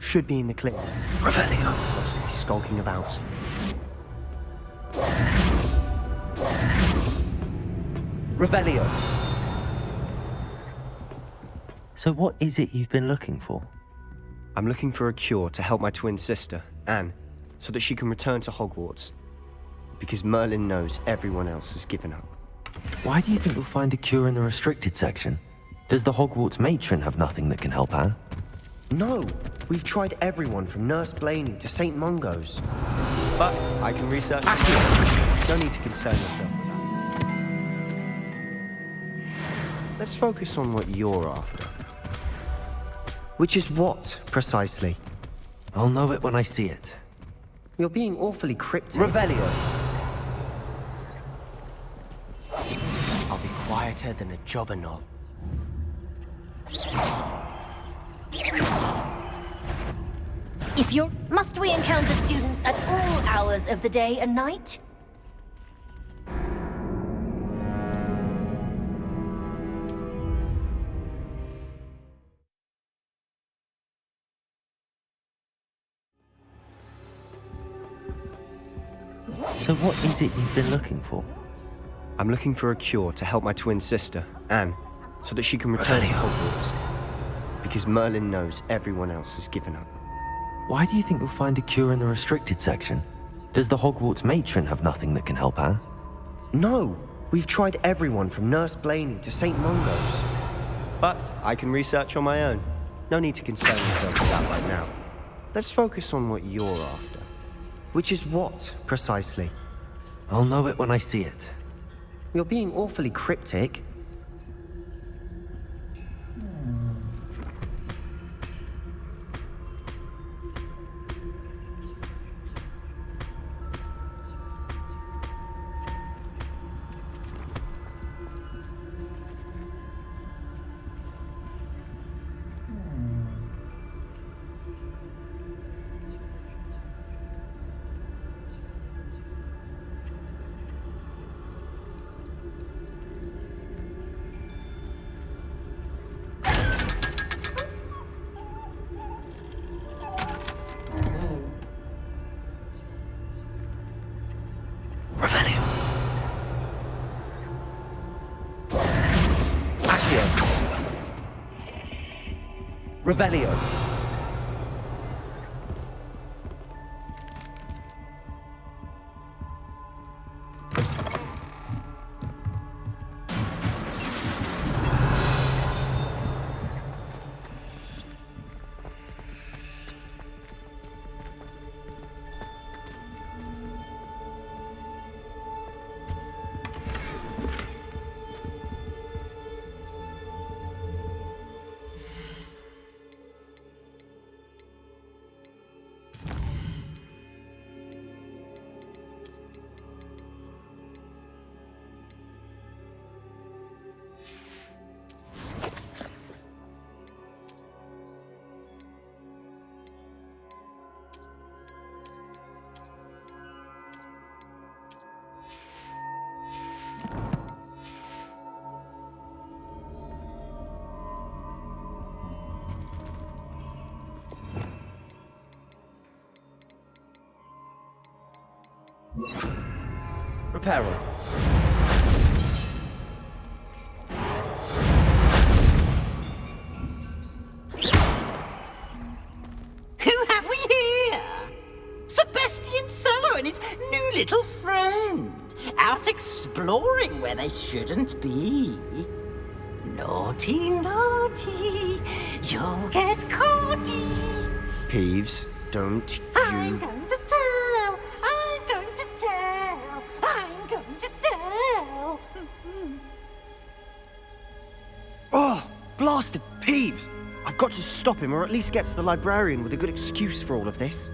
Should be in the clear. Revelio. Looks to be skulking about. Revelio. So what is it you've been looking for? I'm looking for a cure to help my twin sister, Anne, so that she can return to Hogwarts. Because Merlin knows everyone else has given up. Why do you think you'll find a cure in the restricted section? Does the Hogwarts matron have nothing that can help Anne? No! We've tried everyone from Nurse Blaney to St. Mungo's. But I can research... No need to concern yourself with that. Let's focus on what you're after. Which is what, precisely? I'll know it when I see it. You're being awfully cryptic. Revelio. I'll be quieter than a jobberknoll. Must we encounter students at all hours of the day and night? So what is it you've been looking for? I'm looking for a cure to help my twin sister, Anne, so that she can return to Hogwarts. Because Merlin knows everyone else has given up. Why do you think you'll find a cure in the restricted section? Does the Hogwarts matron have nothing that can help Anne? No! We've tried everyone from Nurse Blaney to St. Mungo's. But I can research on my own. No need to concern yourself with that right now. Let's focus on what you're after. Which is what, precisely? I'll know it when I see it. You're being awfully cryptic. Revelio. Reparo. Who have we here? Sebastian Solo and his new little friend. Out exploring where they shouldn't be. Naughty, naughty. You'll get caughty. Peeves, don't I'm you... going to tell. I'm going to tell. I'm going to tell. Oh, blasted Peeves! I've got to stop him, or at least get to the librarian with a good excuse for all of this.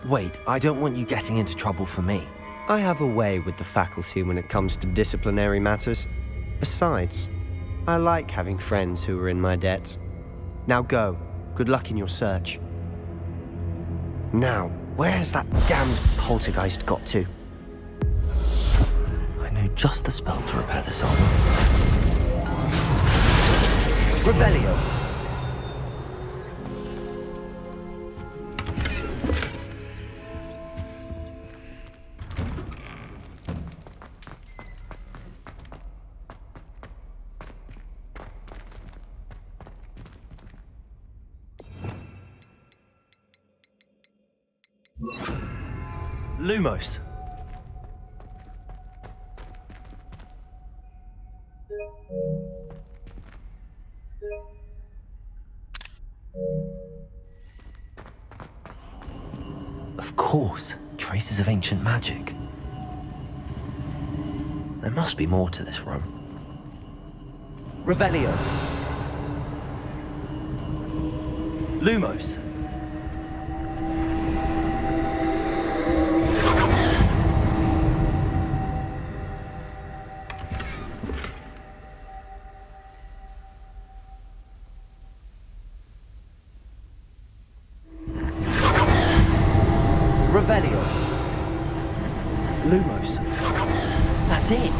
Wait, I don't want you getting into trouble for me. I have a way with the faculty when it comes to disciplinary matters. Besides, I like having friends who are in my debt. Now go. Good luck in your search. Now, where's that damned poltergeist got to? I know just the spell to repair this armor. Revelio. Lumos. Of course, traces of ancient magic. There must be more to this room. Revelio. Lumos. Revelio. Lumos. That's it.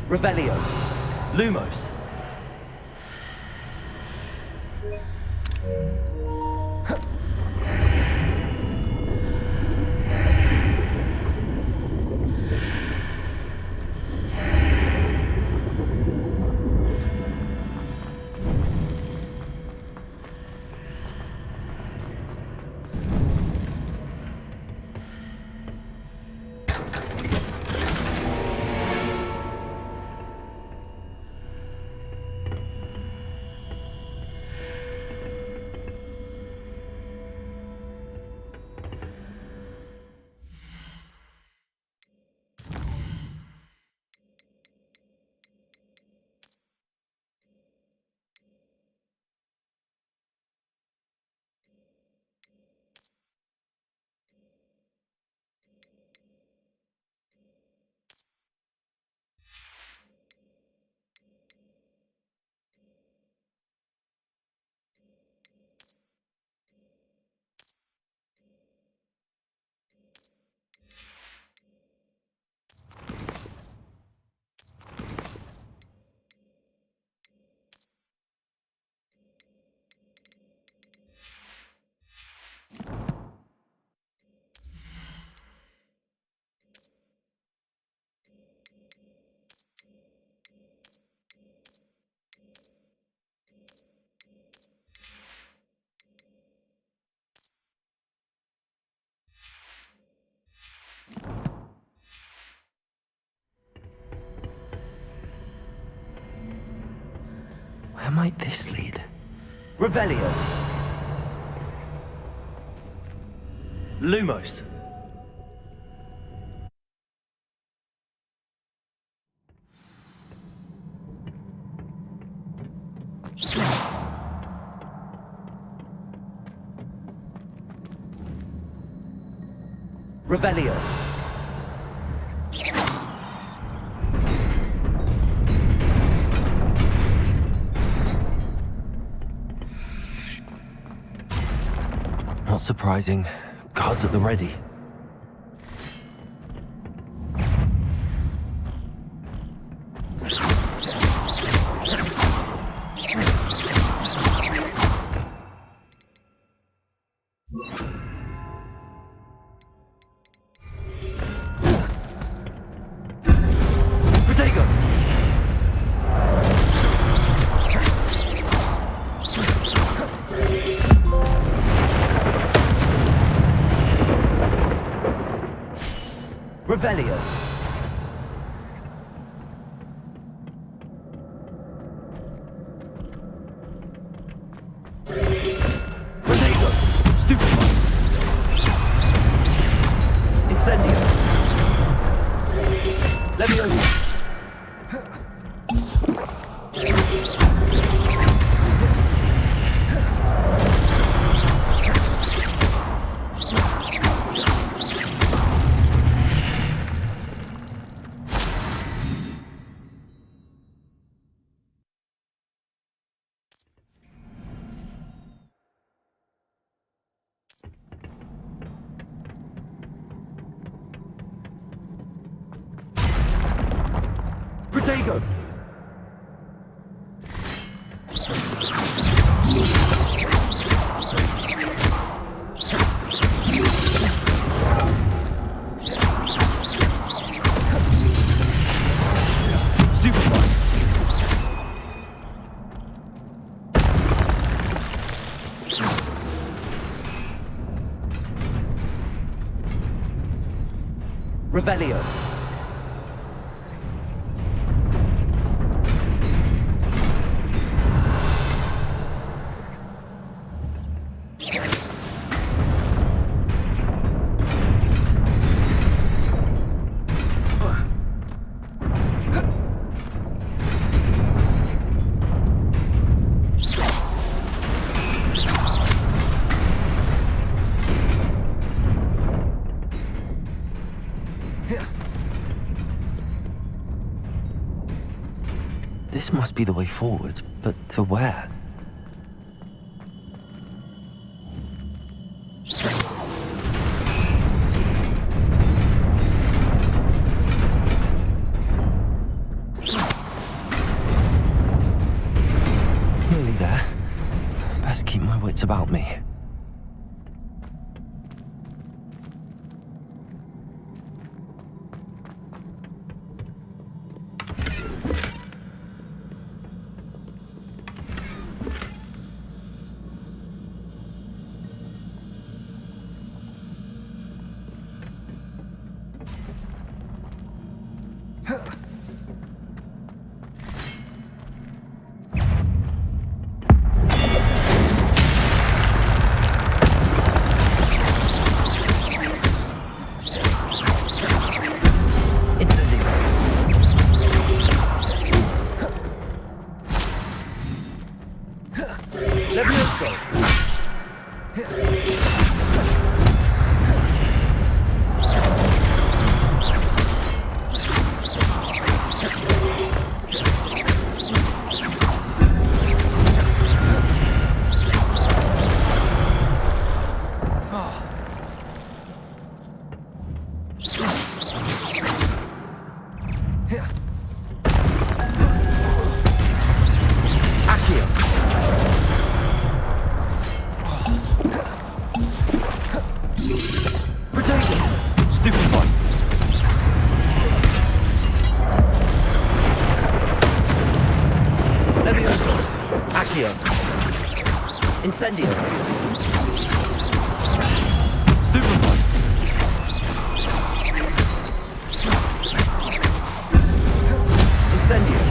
Revelio. Lumos. might this lead? Revelio. Lumos. Revelio. Not surprising. Guards at the ready. Revelio. Protego. Stupefy. Incendio. Leviosa. Protego. Stupefy. Revelio. This must be the way forward, but to where? Nearly there. Best keep my wits about me. Incendio. Stupefy. Incendio.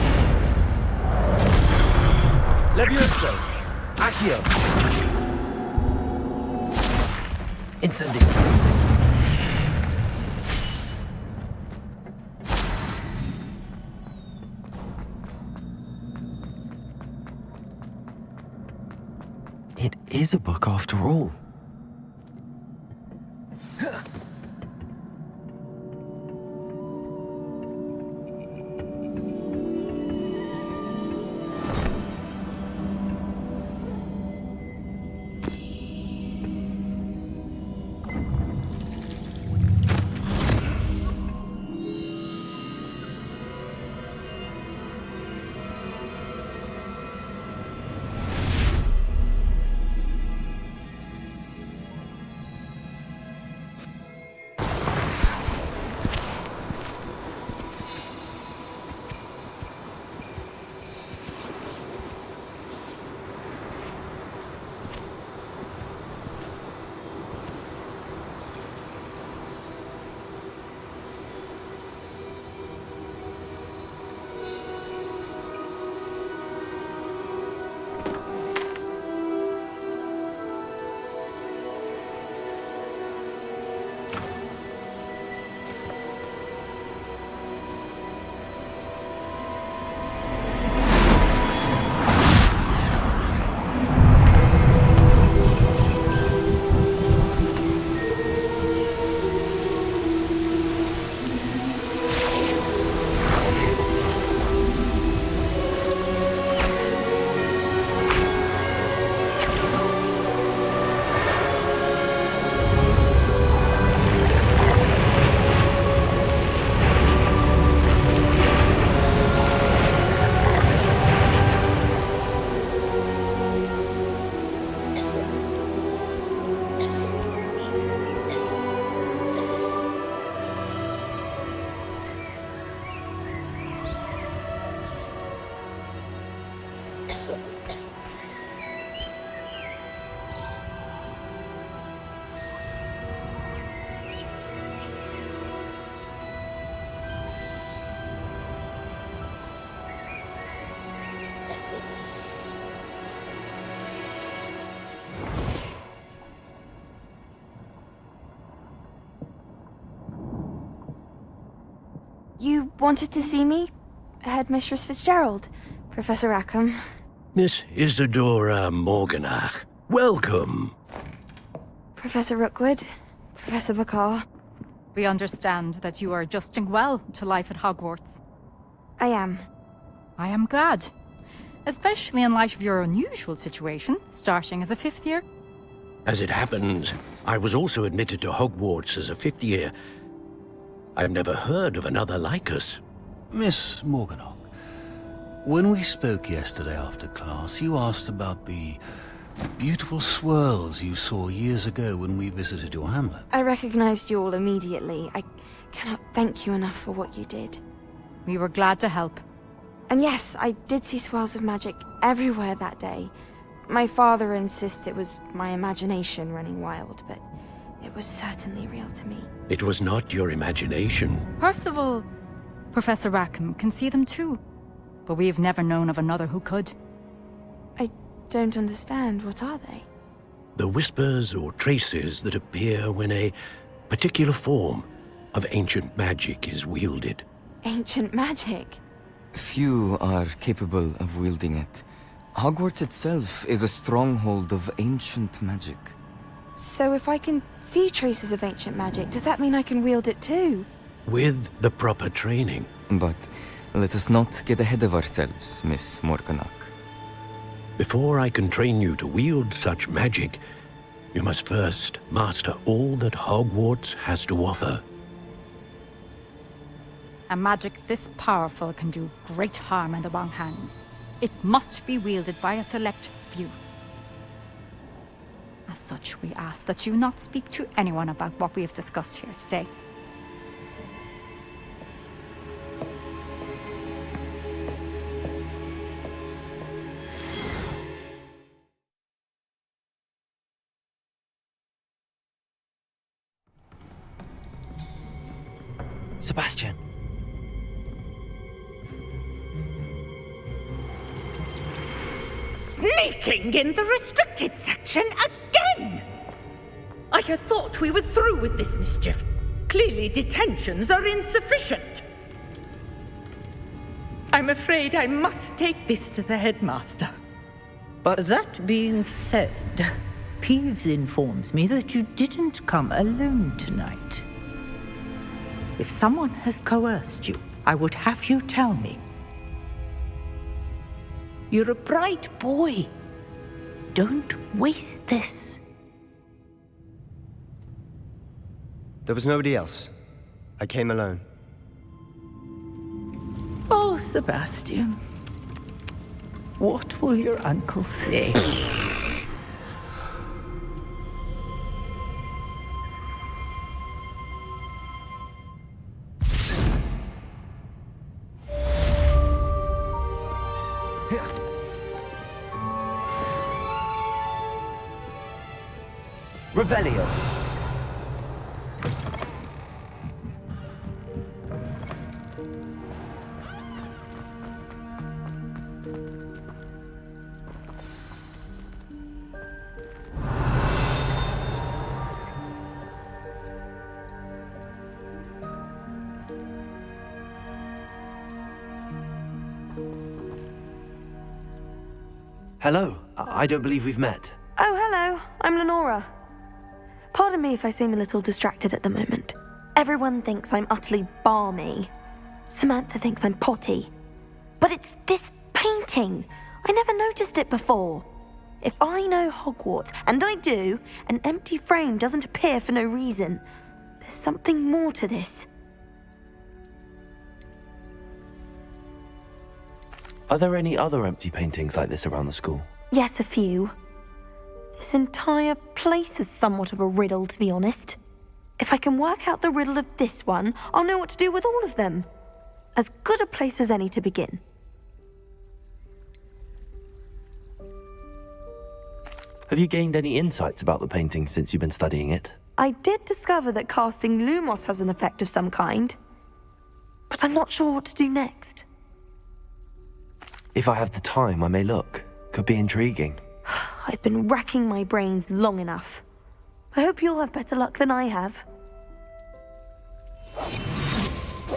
Levioso! Accio! Incendio! It is a book after all. You wanted to see me? Headmistress Fitzgerald? Professor Rackham? Miss Isadora Morganach, welcome. Professor Rookwood? Professor Bakar? We understand that you are adjusting well to life at Hogwarts. I am. I am glad. Especially in light of your unusual situation, starting as a 5th year. As it happens, I was also admitted to Hogwarts as a 5th year. I've never heard of another like us. Miss Morganach, when we spoke yesterday after class, you asked about the beautiful swirls you saw years ago when we visited your hamlet. I recognized you all immediately. I cannot thank you enough for what you did. We were glad to help. And yes, I did see swirls of magic everywhere that day. My father insists it was my imagination running wild, but it was certainly real to me. It was not your imagination. Percival, Professor Rackham can see them too. But we have never known of another who could. I don't understand. What are they? The whispers or traces that appear when a particular form of ancient magic is wielded. Ancient magic? Few are capable of wielding it. Hogwarts itself is a stronghold of ancient magic. So if I can see traces of ancient magic, does that mean I can wield it too? With the proper training. But let us not get ahead of ourselves, Miss Morganach. Before I can train you to wield such magic, you must first master all that Hogwarts has to offer. A magic this powerful can do great harm in the wrong hands. It must be wielded by a select few. As such, we ask that you not speak to anyone about what we have discussed here today. Sebastian. Sneaking in the restricted section again! I had thought we were through with this mischief. Clearly detentions are insufficient. I'm afraid I must take this to the headmaster. But that being said, Peeves informs me that you didn't come alone tonight. If someone has coerced you, I would have you tell me. You're a bright boy. Don't waste this. there was nobody else. I came alone. Oh, Sebastian. What will your uncle say? Revelio. Hello. I don't believe we've met. Oh, hello. I'm Lenora. Pardon me if I seem a little distracted at the moment. Everyone thinks I'm utterly balmy. Samantha thinks I'm potty. But it's this painting. I never noticed it before. If I know Hogwarts, and I do, an empty frame doesn't appear for no reason. There's something more to this. Are there any other empty paintings like this around the school? Yes, a few. This entire place is somewhat of a riddle, to be honest. If I can work out the riddle of this one, I'll know what to do with all of them. As good a place as any to begin. Have you gained any insights about the painting since you've been studying it? I did discover that casting Lumos has an effect of some kind. But I'm not sure what to do next. If I have the time, I may look. Could be intriguing. I've been racking my brains long enough. I hope you'll have better luck than I have.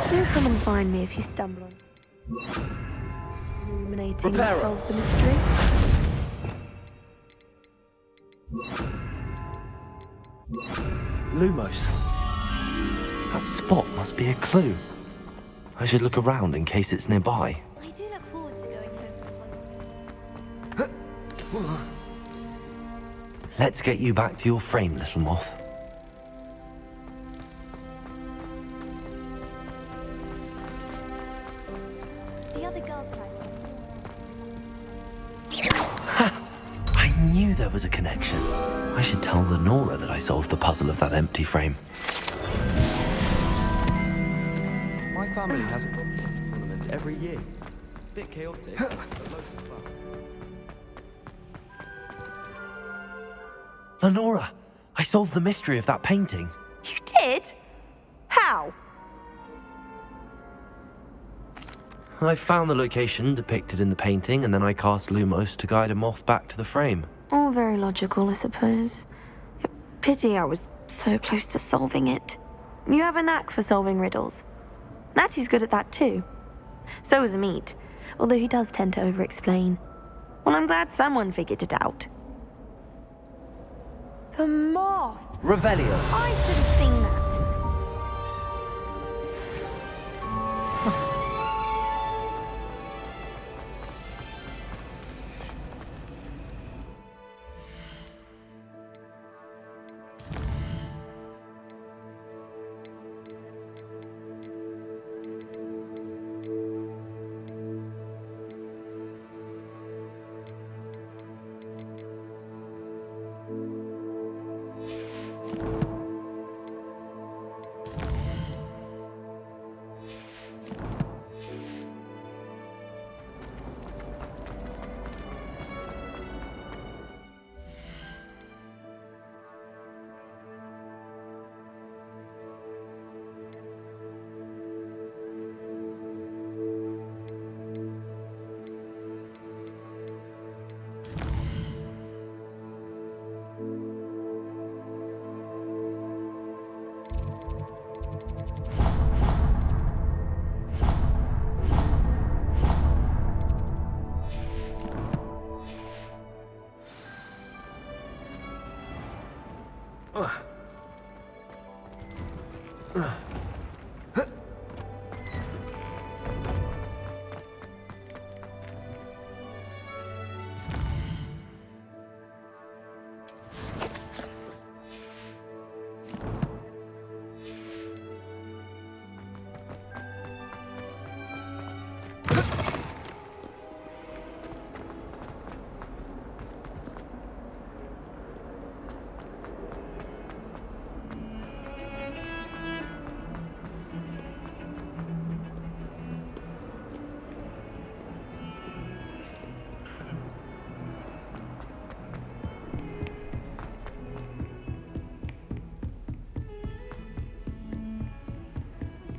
Do come and find me if you stumble on illuminating what solves the mystery. Lumos. That spot must be a clue. I should look around in case it's nearby. I do look forward to going home. Let's get you back to your frame, little moth. The other girls I knew there was a connection. I should tell Lenora that I solved the puzzle of that empty frame. My family has a tournament every year. Bit chaotic, but loads of fun. Lenora, I solved the mystery of that painting. You did? How? I found the location depicted in the painting, and then I cast Lumos to guide a moth back to the frame. All very logical, I suppose. Pity I was so close to solving it. You have a knack for solving riddles. Natty's good at that too. So is Amit, although he does tend to over-explain. Well, I'm glad someone figured it out. The moth! Revelio. I should have seen that.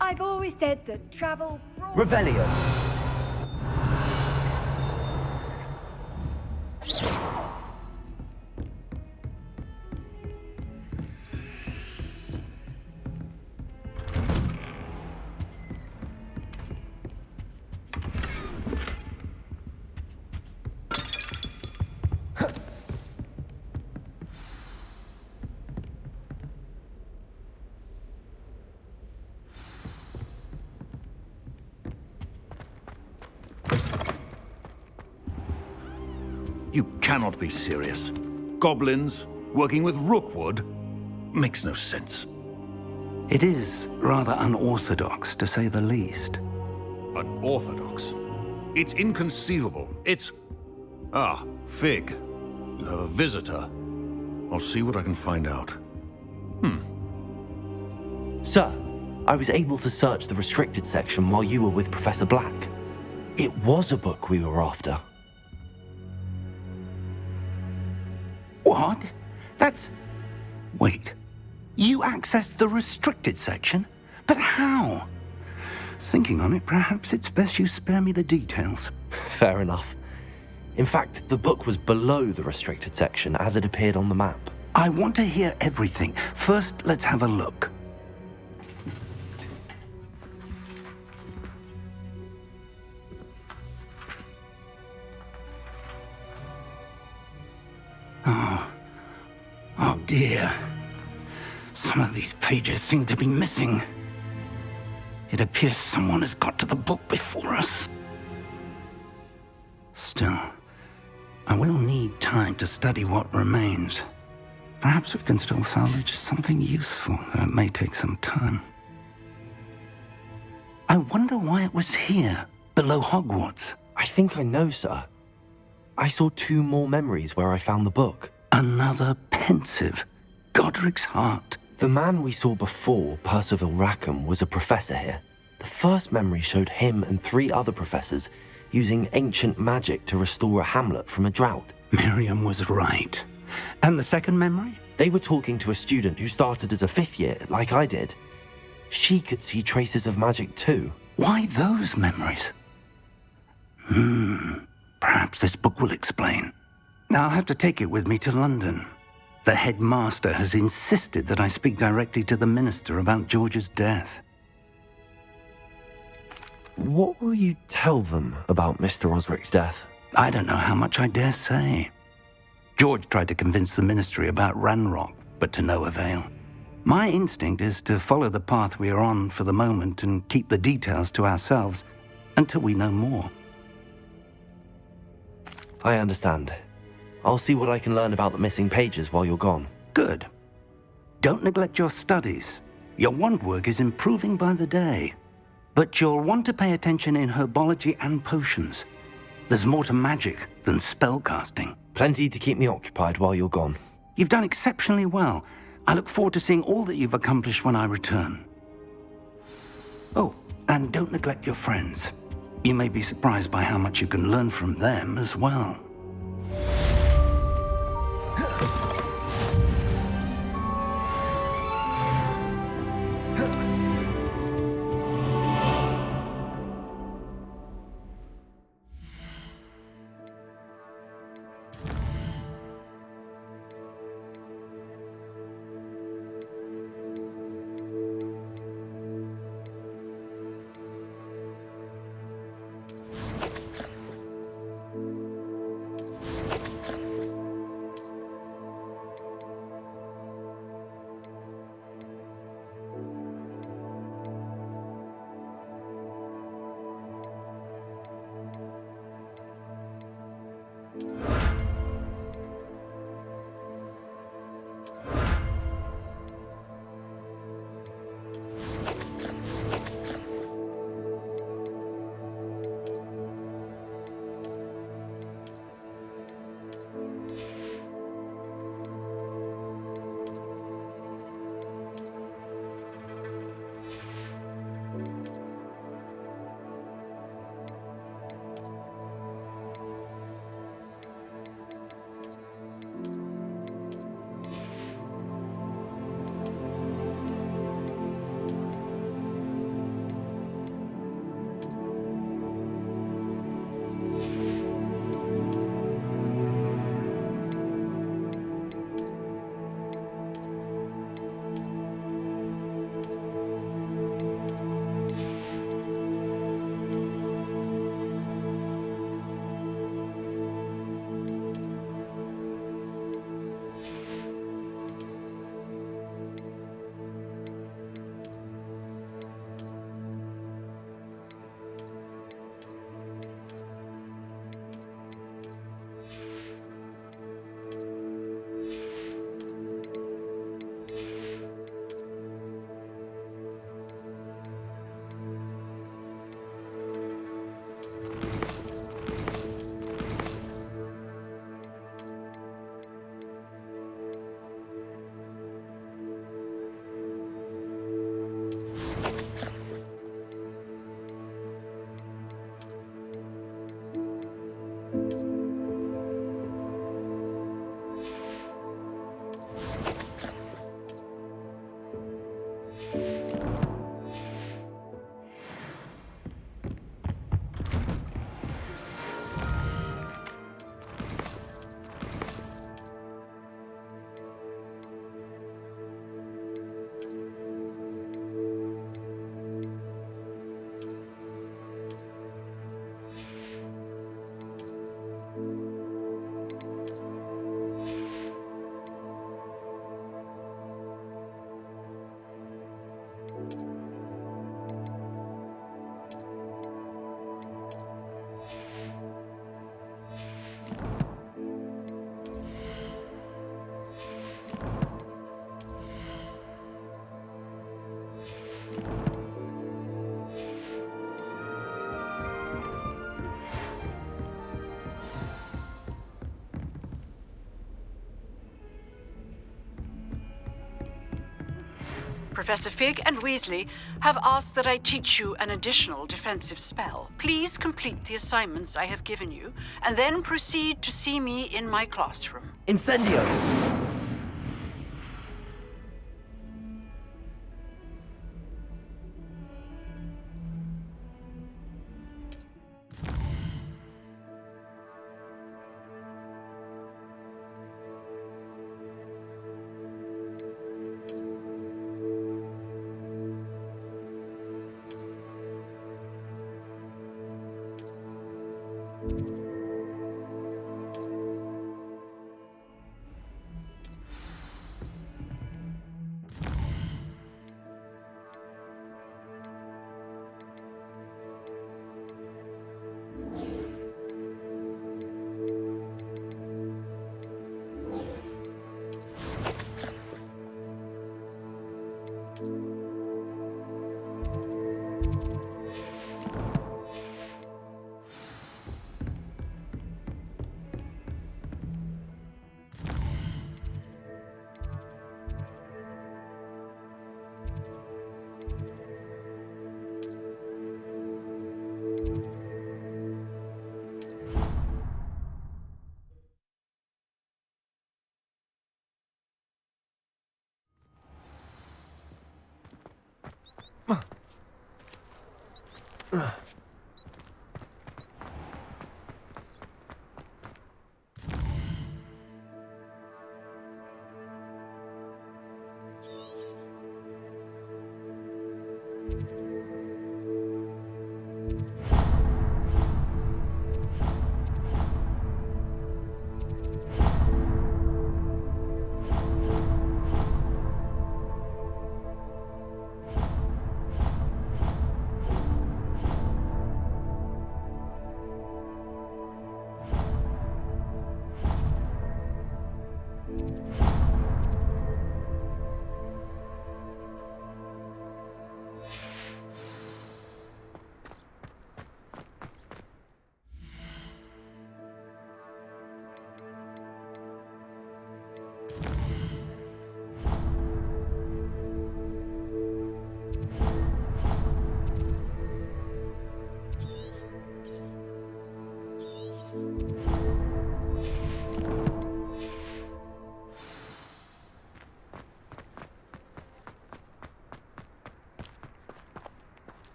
I've always said that travel... Revelio. You cannot be serious. Goblins working with Rookwood makes no sense. It is rather unorthodox, to say the least. Unorthodox? It's inconceivable. It's... Ah, Fig. You have a visitor. I'll see what I can find out. Sir, I was able to search the restricted section while you were with Professor Black. It was a book we were after. What? That's... Wait. You accessed the restricted section? But how? Thinking on it, perhaps it's best you spare me the details. Fair enough. In fact, the book was below the restricted section as it appeared on the map. I want to hear everything. First, let's have a look. Oh dear. Some of these pages seem to be missing. It appears someone has got to the book before us. Still, I will need time to study what remains. Perhaps we can still salvage something useful, though it may take some time. I wonder why it was here, below Hogwarts. I think I know, sir. I saw 2 more memories where I found the book. Another pensive. Godric's heart. The man we saw before, Percival Rackham, was a professor here. The first memory showed him and 3 other professors using ancient magic to restore a hamlet from a drought. Miriam was right. And the second memory? They were talking to a student who started as a 5th year, like I did. She could see traces of magic too. Why those memories? Perhaps this book will explain. Now I'll have to take it with me to London. The headmaster has insisted that I speak directly to the minister about George's death. What will you tell them about Mr. Osric's death? I don't know how much I dare say. George tried to convince the ministry about Ranrock, but to no avail. My instinct is to follow the path we are on for the moment and keep the details to ourselves until we know more. I understand. I'll see what I can learn about the missing pages while you're gone. Good. Don't neglect your studies. Your wand work is improving by the day. But you'll want to pay attention in herbology and potions. There's more to magic than spellcasting. Plenty to keep me occupied while you're gone. You've done exceptionally well. I look forward to seeing all that you've accomplished when I return. Oh, and don't neglect your friends. You may be surprised by how much you can learn from them as well. Professor Fig and Weasley have asked that I teach you an additional defensive spell. Please complete the assignments I have given you, and then proceed to see me in my classroom. Incendio!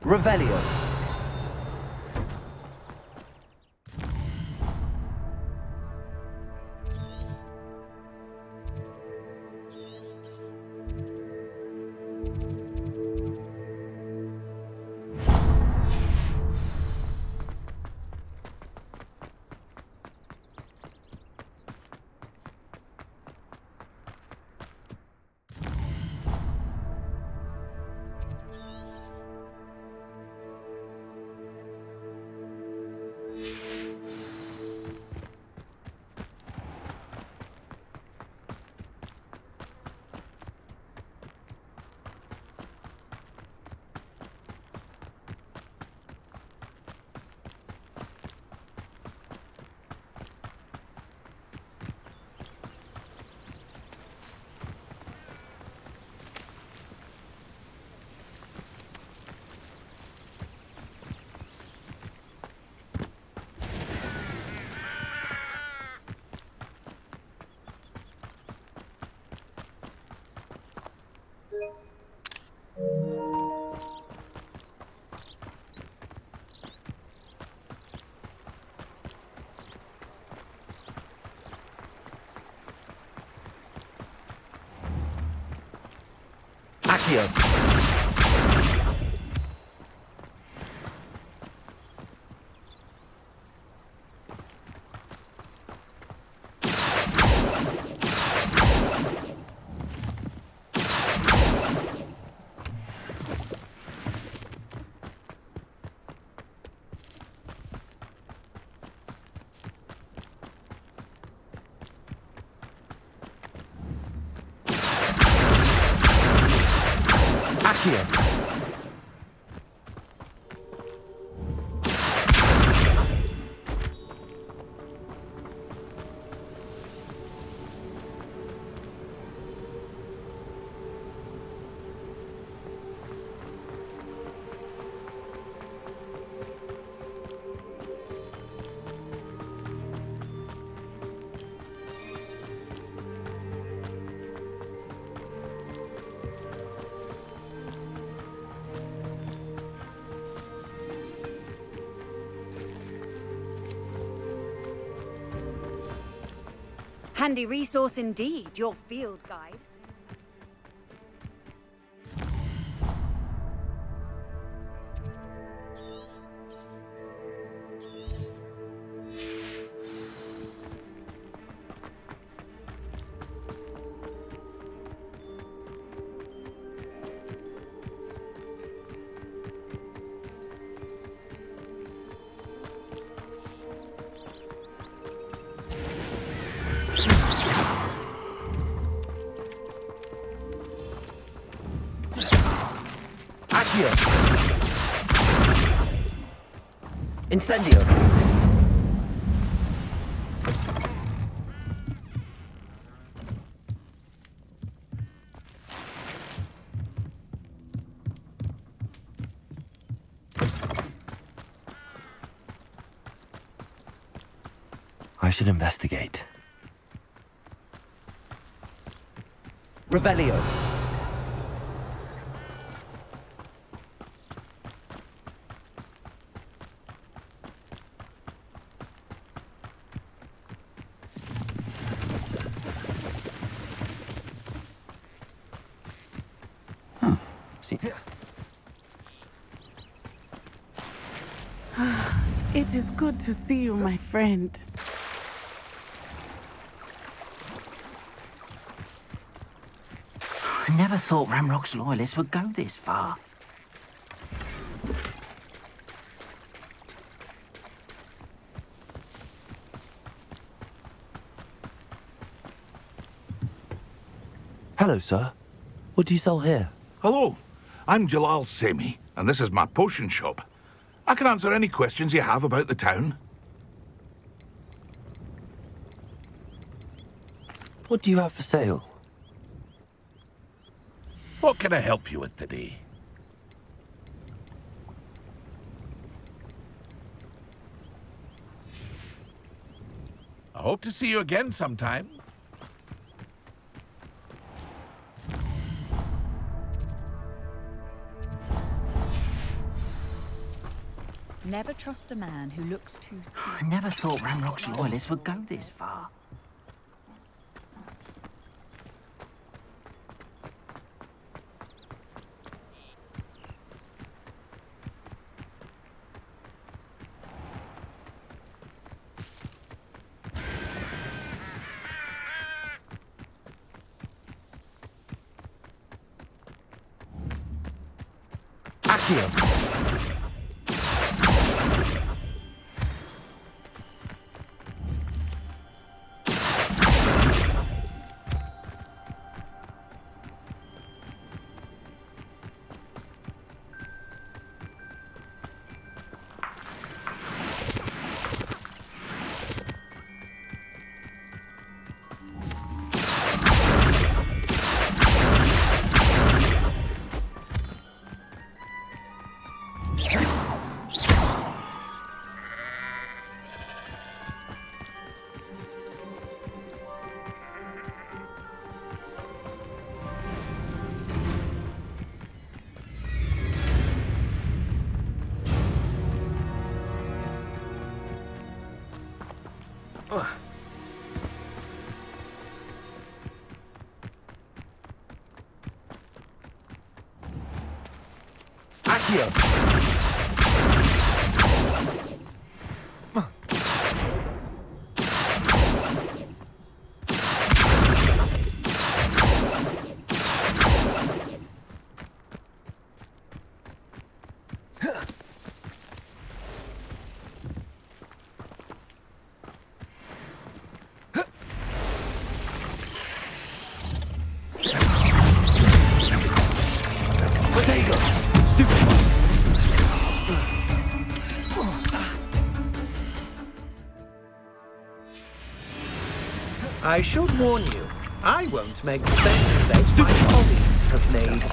Revelio. Accio. Accio. Handy resource indeed, your field guide. Accio. Incendio. I should investigate. Revelio. See. It is good to see you, my friend. I never thought Ramrock's loyalists would go this far. Hello, sir. What do you sell here? Hello, I'm Jalal Semi, and this is my potion shop. I can answer any questions you have about the town. What do you have for sale? What can I help you with today? I hope to see you again sometime. Never trust a man who looks too I never thought Ramrock's loyalists would go this far. Accio. Accio. I should warn you, I won't make the same mistakes my colleagues have made.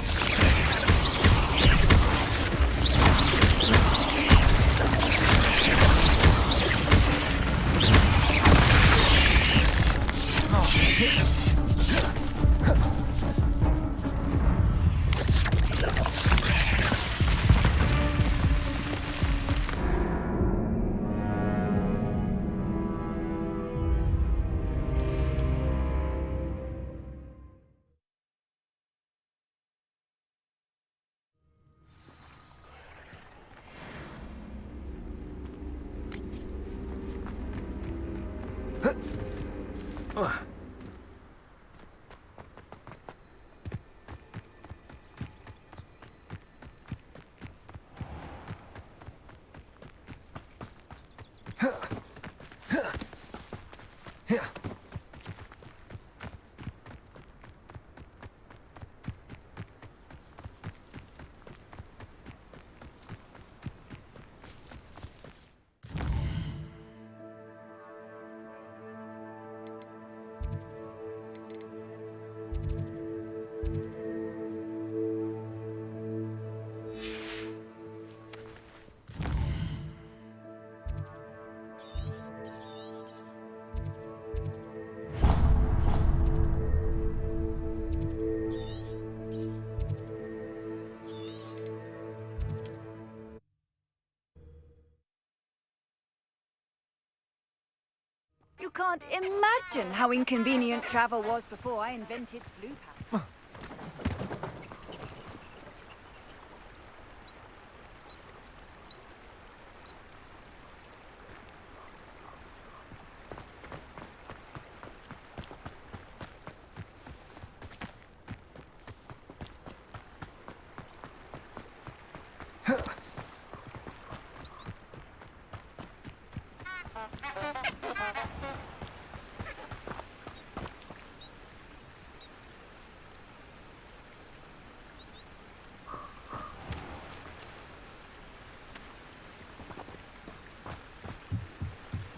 You can't imagine how inconvenient travel was before I invented blue power.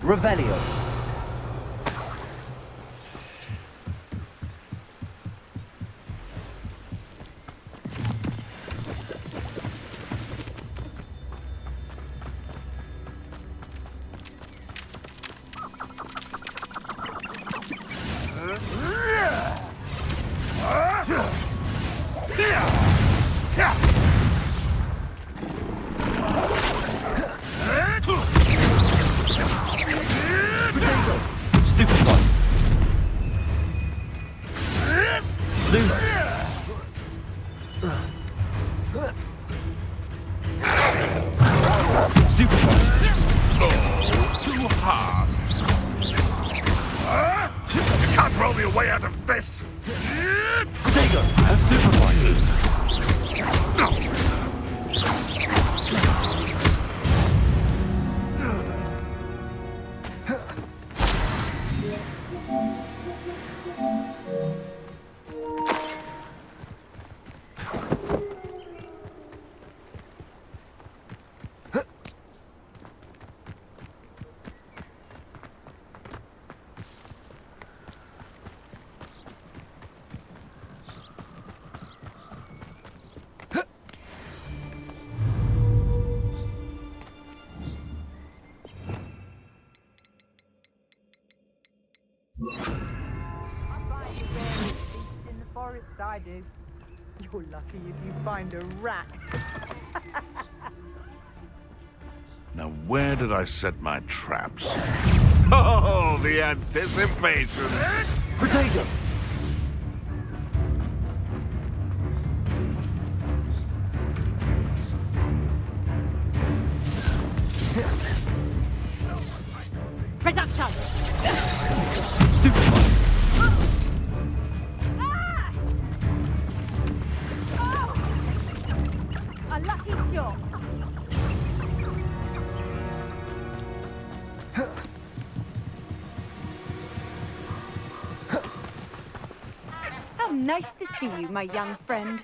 Revelio. Too hard. You can't roll me away out of this. Potato, have stupefy. In the forest, I do. You're lucky if you find a rat. Now, where did I set my traps? Oh, the anticipation! Potato. Production! Stupefy. A lucky shot. How nice to see you, my young friend.